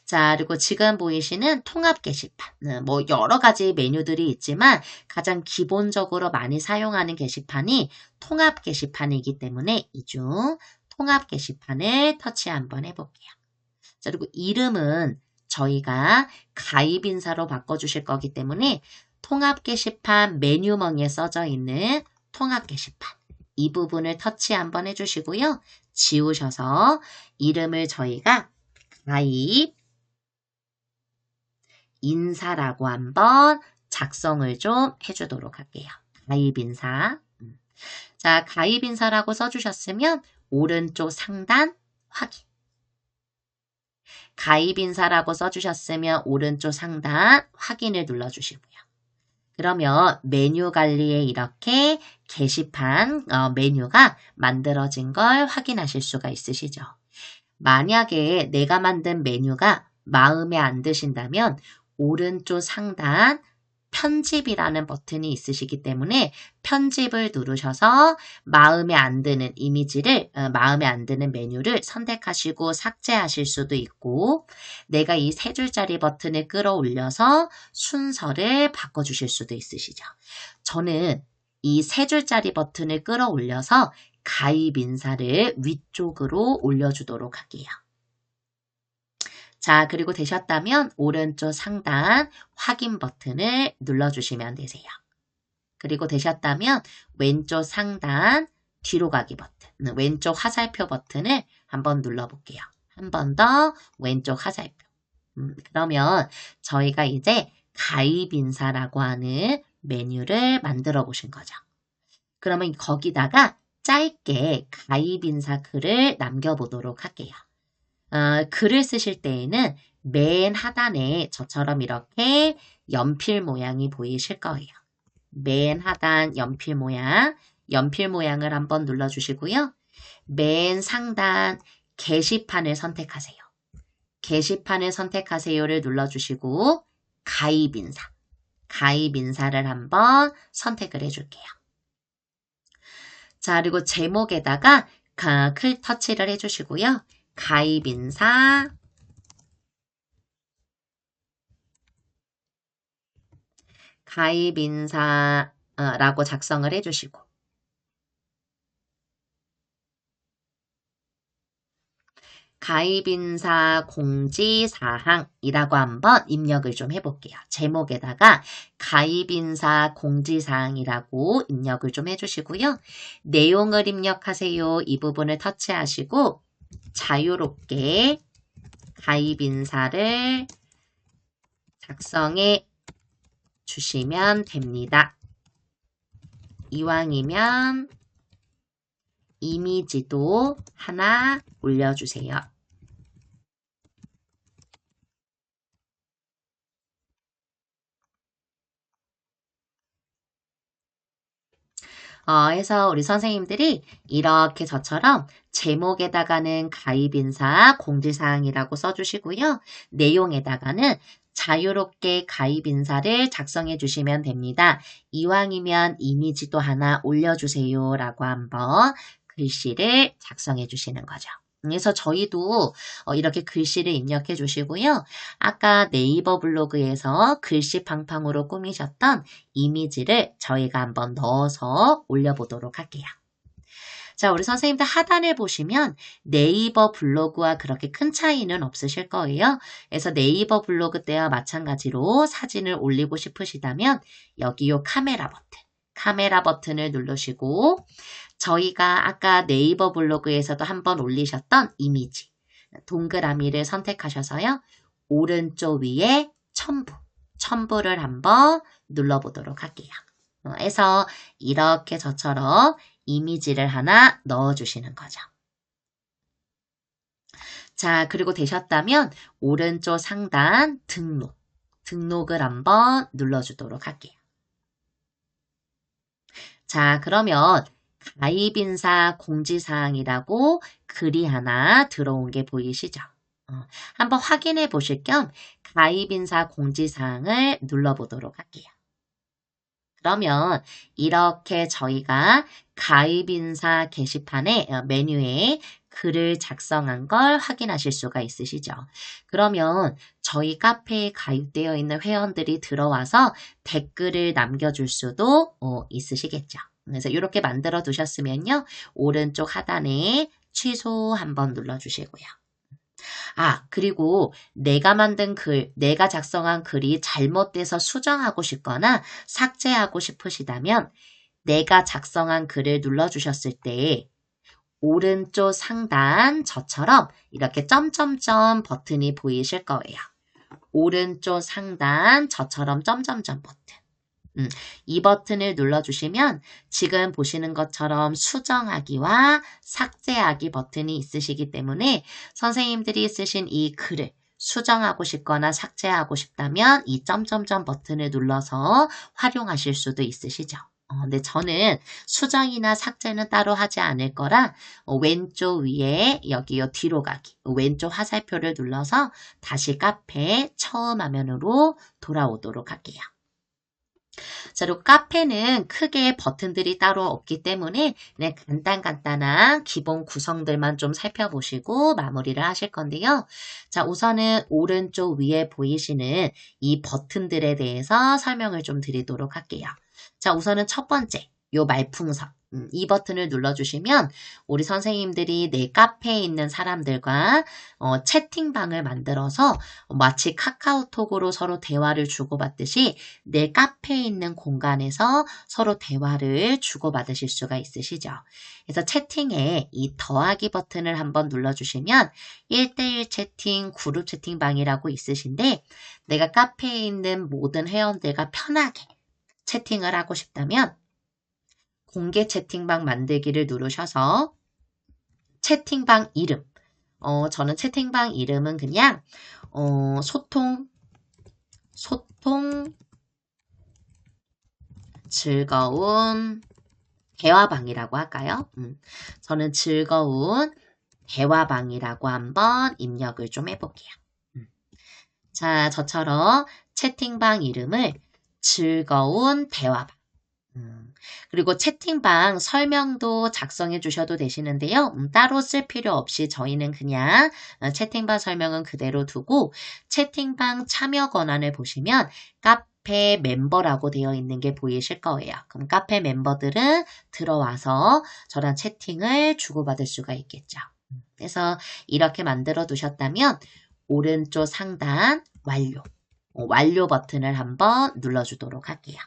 자, 그리고 지금 보이시는 통합 게시판. 뭐 여러 가지 메뉴들이 있지만 가장 기본적으로 많이 사용하는 게시판이 통합 게시판이기 때문에 이 중 통합 게시판을 터치 한번 해볼게요. 자, 그리고 이름은 저희가 가입 인사로 바꿔주실 거기 때문에 통합 게시판 메뉴멍에 써져 있는 통합 게시판 이 부분을 터치 한번 해주시고요. 지우셔서 이름을 저희가 가입 인사라고 한번 작성을 좀 해주도록 할게요. 가입 인사. 자, 가입 인사라고 써주셨으면 오른쪽 상단 확인. 가입 인사라고 써주셨으면 오른쪽 상단 확인을 눌러주시고요. 그러면 메뉴 관리에 이렇게 게시판 메뉴가 만들어진 걸 확인하실 수가 있으시죠. 만약에 내가 만든 메뉴가 마음에 안 드신다면 오른쪽 상단 편집이라는 버튼이 있으시기 때문에 편집을 누르셔서 마음에 안 드는 이미지를, 마음에 안 드는 메뉴를 선택하시고 삭제하실 수도 있고, 내가 이 3줄짜리 버튼을 끌어올려서 순서를 바꿔주실 수도 있으시죠. 저는 이 3줄짜리 버튼을 끌어올려서 가입 인사를 위쪽으로 올려주도록 할게요. 자, 그리고 되셨다면 오른쪽 상단 확인 버튼을 눌러주시면 되세요. 그리고 되셨다면 왼쪽 상단 뒤로 가기 버튼, 왼쪽 화살표 버튼을 한번 눌러볼게요. 한 번 더 왼쪽 화살표. 그러면 저희가 이제 가입 인사라고 하는 메뉴를 만들어 보신 거죠. 그러면 거기다가 짧게 가입 인사 글을 남겨보도록 할게요. 글을 쓰실 때에는 맨 하단에 저처럼 이렇게 연필 모양이 보이실 거예요. 맨 하단 연필 모양을 한번 눌러주시고요. 맨 상단 게시판을 선택하세요. 게시판을 선택하세요를 눌러주시고 가입 인사를 한번 선택을 해줄게요. 자, 그리고 제목에다가 클 터치를 해주시고요. 가입 인사라고 작성을 해주시고 가입 인사 공지사항이라고 한번 입력을 좀 해볼게요. 제목에다가 가입 인사 공지사항이라고 입력을 좀 해주시고요. 내용을 입력하세요. 이 부분을 터치하시고 자유롭게 가입 인사를 작성해 주시면 됩니다. 이왕이면 이미지도 하나 올려주세요. 해서 우리 선생님들이 이렇게 저처럼 제목에다가는 가입인사 공지사항이라고 써주시고요. 내용에다가는 자유롭게 가입인사를 작성해 주시면 됩니다. 이왕이면 이미지도 하나 올려주세요 라고 한번 글씨를 작성해 주시는 거죠. 그래서 저희도 이렇게 글씨를 입력해 주시고요. 아까 네이버 블로그에서 글씨 팡팡으로 꾸미셨던 이미지를 저희가 한번 넣어서 올려보도록 할게요. 자, 우리 선생님들 하단을 보시면 네이버 블로그와 그렇게 큰 차이는 없으실 거예요. 그래서 네이버 블로그 때와 마찬가지로 사진을 올리고 싶으시다면 여기 요 카메라 버튼을 누르시고 저희가 아까 네이버 블로그에서도 한번 올리셨던 이미지, 동그라미를 선택하셔서요. 오른쪽 위에 첨부를 한번 눌러보도록 할게요. 해서 이렇게 저처럼 이미지를 하나 넣어주시는 거죠. 자, 그리고 되셨다면 오른쪽 상단 등록을 한번 눌러주도록 할게요. 자, 그러면 가입인사 공지사항이라고 글이 하나 들어온 게 보이시죠? 한번 확인해 보실 겸 가입인사 공지사항을 눌러보도록 할게요. 그러면 이렇게 저희가 가입인사 게시판에 메뉴에 글을 작성한 걸 확인하실 수가 있으시죠. 그러면 저희 카페에 가입되어 있는 회원들이 들어와서 댓글을 남겨줄 수도 있으시겠죠. 그래서 이렇게 만들어 두셨으면요. 오른쪽 하단에 취소 한번 눌러주시고요. 그리고 내가 만든 내가 작성한 글이 잘못돼서 수정하고 싶거나 삭제하고 싶으시다면 내가 작성한 글을 눌러주셨을 때 오른쪽 상단 저처럼 이렇게 점점점 버튼이 보이실 거예요. 오른쪽 상단 저처럼 점점점 버튼. 이 버튼을 눌러주시면 지금 보시는 것처럼 수정하기와 삭제하기 버튼이 있으시기 때문에 선생님들이 쓰신 이 글을 수정하고 싶거나 삭제하고 싶다면 이 점점점 버튼을 눌러서 활용하실 수도 있으시죠. 근데 저는 수정이나 삭제는 따로 하지 않을 거라 왼쪽 위에 여기요 뒤로 가기 왼쪽 화살표를 눌러서 다시 카페 처음 화면으로 돌아오도록 할게요. 자, 그리고 카페는 크게 버튼들이 따로 없기 때문에 그냥 간단한 기본 구성들만 좀 살펴보시고 마무리를 하실 건데요. 자, 우선은 오른쪽 위에 보이시는 이 버튼들에 대해서 설명을 좀 드리도록 할게요. 자, 우선은 첫 번째, 요 말풍선. 이 버튼을 눌러주시면 우리 선생님들이 내 카페에 있는 사람들과 채팅방을 만들어서 마치 카카오톡으로 서로 대화를 주고받듯이 내 카페에 있는 공간에서 서로 대화를 주고받으실 수가 있으시죠. 그래서 채팅에 이 더하기 버튼을 한번 눌러주시면 1대1 채팅, 그룹 채팅방이라고 있으신데 내가 카페에 있는 모든 회원들과 편하게 채팅을 하고 싶다면 공개 채팅방 만들기를 누르셔서 채팅방 이름 저는 채팅방 이름은 그냥 소통 즐거운 대화방이라고 할까요? 저는 즐거운 대화방이라고 한번 입력을 좀 해볼게요. 자, 저처럼 채팅방 이름을 즐거운 대화방 그리고 채팅방 설명도 작성해 주셔도 되시는데요. 따로 쓸 필요 없이 저희는 그냥 채팅방 설명은 그대로 두고 채팅방 참여 권한을 보시면 카페 멤버라고 되어 있는 게 보이실 거예요. 그럼 카페 멤버들은 들어와서 저랑 채팅을 주고받을 수가 있겠죠. 그래서 이렇게 만들어 두셨다면 오른쪽 상단 완료 버튼을 한번 눌러주도록 할게요.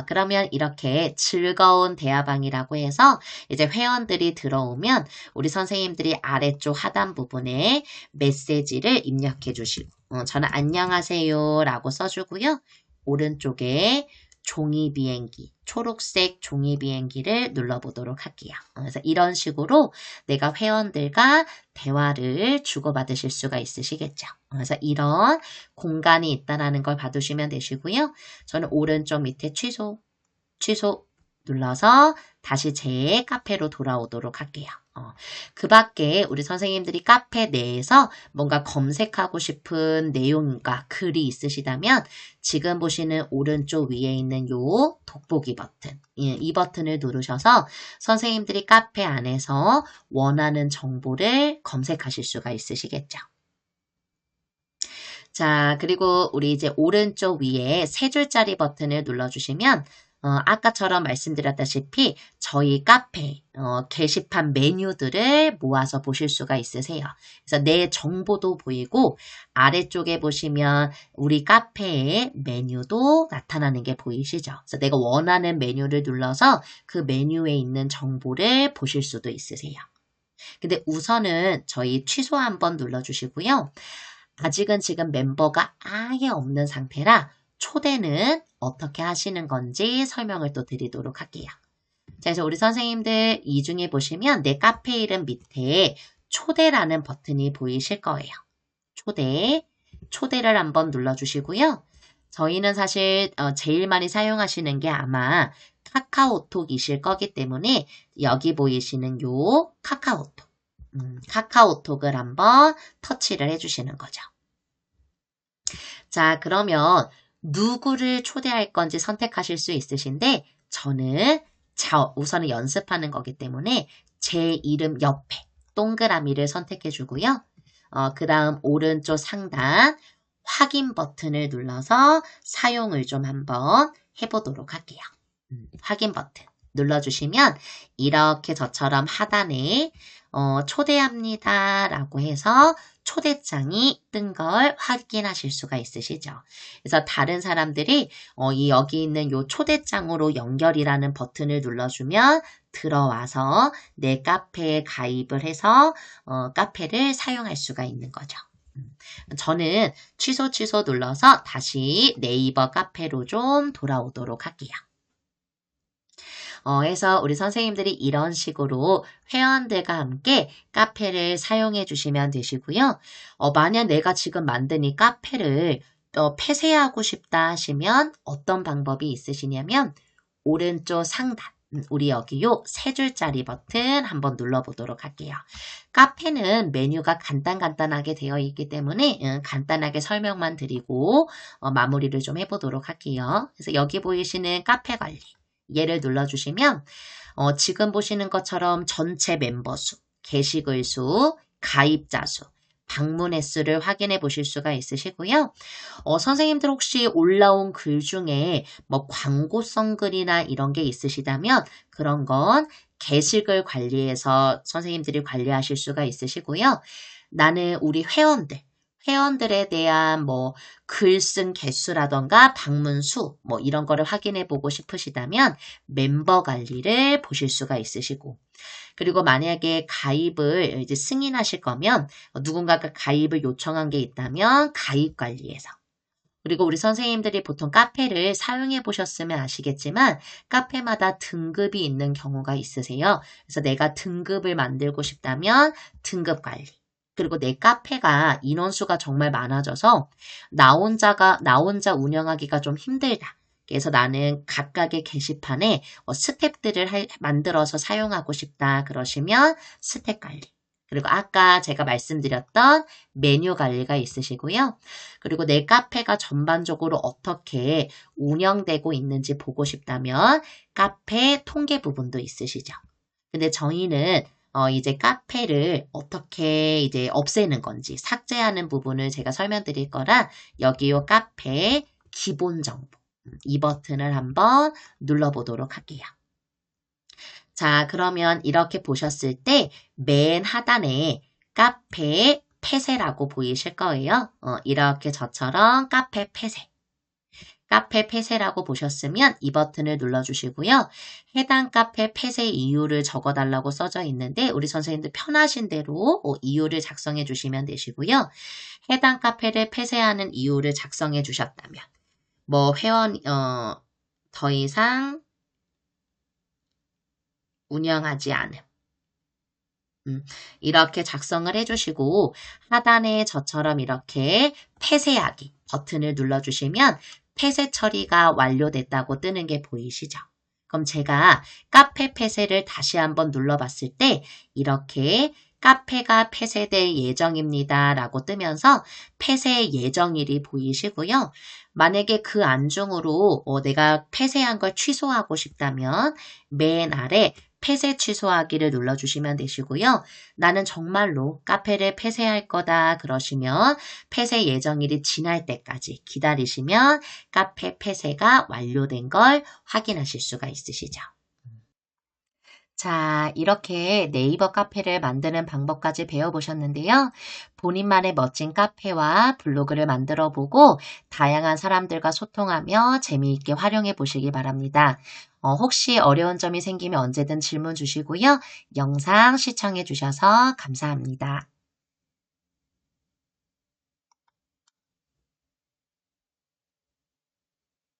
그러면 이렇게 즐거운 대화방이라고 해서 이제 회원들이 들어오면 우리 선생님들이 아래쪽 하단 부분에 메시지를 입력해 주시고 저는 안녕하세요 라고 써주고요. 오른쪽에 종이 비행기, 초록색 종이 비행기를 눌러보도록 할게요. 그래서 이런 식으로 내가 회원들과 대화를 주고받으실 수가 있으시겠죠. 그래서 이런 공간이 있다는 걸 봐두시면 되시고요. 저는 오른쪽 밑에 취소 눌러서 다시 제 카페로 돌아오도록 할게요. 그 밖에 우리 선생님들이 카페 내에서 뭔가 검색하고 싶은 내용과 글이 있으시다면 지금 보시는 오른쪽 위에 있는 요 돋보기 버튼, 이 버튼을 누르셔서 선생님들이 카페 안에서 원하는 정보를 검색하실 수가 있으시겠죠. 자, 그리고 우리 이제 오른쪽 위에 세 줄짜리 버튼을 눌러주시면 아까처럼 말씀드렸다시피 저희 카페 게시판 메뉴들을 모아서 보실 수가 있으세요. 그래서 내 정보도 보이고 아래쪽에 보시면 우리 카페의 메뉴도 나타나는 게 보이시죠? 그래서 내가 원하는 메뉴를 눌러서 그 메뉴에 있는 정보를 보실 수도 있으세요. 근데 우선은 저희 취소 한번 눌러주시고요. 아직은 지금 멤버가 아예 없는 상태라 초대는 어떻게 하시는 건지 설명을 또 드리도록 할게요. 자, 그래서 우리 선생님들 이 중에 보시면 내 카페 이름 밑에 초대라는 버튼이 보이실 거예요. 초대를 한번 눌러주시고요. 저희는 사실 제일 많이 사용하시는 게 아마 카카오톡이실 거기 때문에 여기 보이시는 요 카카오톡을 한번 터치를 해주시는 거죠. 자, 그러면 누구를 초대할 건지 선택하실 수 있으신데 저는 우선은 연습하는 거기 때문에 제 이름 옆에 동그라미를 선택해 주고요. 그 다음 오른쪽 상단 확인 버튼을 눌러서 사용을 좀 한번 해보도록 할게요. 확인 버튼 눌러주시면 이렇게 저처럼 하단에 초대합니다 라고 해서 초대장이 뜬 걸 확인하실 수가 있으시죠. 그래서 다른 사람들이 여기 있는 요 초대장으로 연결이라는 버튼을 눌러주면 들어와서 내 카페에 가입을 해서 카페를 사용할 수가 있는 거죠. 저는 취소 눌러서 다시 네이버 카페로 좀 돌아오도록 할게요. 해서 우리 선생님들이 이런 식으로 회원들과 함께 카페를 사용해 주시면 되시고요. 만약 내가 지금 만든 이 카페를 폐쇄하고 싶다 하시면 어떤 방법이 있으시냐면 오른쪽 상단 우리 여기 요 세 줄짜리 버튼 한번 눌러보도록 할게요. 카페는 메뉴가 간단하게 되어 있기 때문에 간단하게 설명만 드리고 마무리를 좀 해보도록 할게요. 그래서 여기 보이시는 카페 관리 얘를 눌러주시면 지금 보시는 것처럼 전체 멤버 수, 게시글 수, 가입자 수, 방문 횟수를 확인해 보실 수가 있으시고요. 선생님들 혹시 올라온 글 중에 뭐 광고성 글이나 이런 게 있으시다면 그런 건 게시글 관리해서 선생님들이 관리하실 수가 있으시고요. 나는 우리 회원들에 대한 뭐 글 쓴 개수라던가 방문 수 뭐 이런 거를 확인해 보고 싶으시다면 멤버 관리를 보실 수가 있으시고 그리고 만약에 가입을 이제 승인하실 거면 누군가가 가입을 요청한 게 있다면 가입 관리에서 그리고 우리 선생님들이 보통 카페를 사용해 보셨으면 아시겠지만 카페마다 등급이 있는 경우가 있으세요. 그래서 내가 등급을 만들고 싶다면 등급 관리. 그리고 내 카페가 인원수가 정말 많아져서 나 혼자 운영하기가 좀 힘들다. 그래서 나는 각각의 게시판에 스텝들을 만들어서 사용하고 싶다. 그러시면 스텝 관리. 그리고 아까 제가 말씀드렸던 메뉴 관리가 있으시고요. 그리고 내 카페가 전반적으로 어떻게 운영되고 있는지 보고 싶다면 카페 통계 부분도 있으시죠. 근데 저희는 이제 카페를 어떻게 이제 없애는 건지 삭제하는 부분을 제가 설명드릴 거라 여기 요 카페 기본 정보 이 버튼을 한번 눌러보도록 할게요. 자, 그러면 이렇게 보셨을 때 맨 하단에 카페 폐쇄라고 보이실 거예요. 이렇게 저처럼 카페 폐쇄라고 보셨으면 이 버튼을 눌러주시고요. 해당 카페 폐쇄 이유를 적어달라고 써져 있는데 우리 선생님들 편하신 대로 이유를 작성해 주시면 되시고요. 해당 카페를 폐쇄하는 이유를 작성해 주셨다면 뭐 회원 더 이상 운영하지 않음. 이렇게 작성을 해주시고 하단에 저처럼 이렇게 폐쇄하기 버튼을 눌러주시면 폐쇄 처리가 완료됐다고 뜨는 게 보이시죠? 그럼 제가 카페 폐쇄를 다시 한번 눌러봤을 때 이렇게 카페가 폐쇄될 예정입니다 라고 뜨면서 폐쇄 예정일이 보이시고요. 만약에 그 안중으로 내가 폐쇄한 걸 취소하고 싶다면 맨 아래 폐쇄 취소하기를 눌러주시면 되시고요. 나는 정말로 카페를 폐쇄할 거다 그러시면 폐쇄 예정일이 지날 때까지 기다리시면 카페 폐쇄가 완료된 걸 확인하실 수가 있으시죠. 자, 이렇게 네이버 카페를 만드는 방법까지 배워보셨는데요. 본인만의 멋진 카페와 블로그를 만들어 보고 다양한 사람들과 소통하며 재미있게 활용해 보시기 바랍니다. 혹시 어려운 점이 생기면 언제든 질문 주시고요. 영상 시청해 주셔서 감사합니다.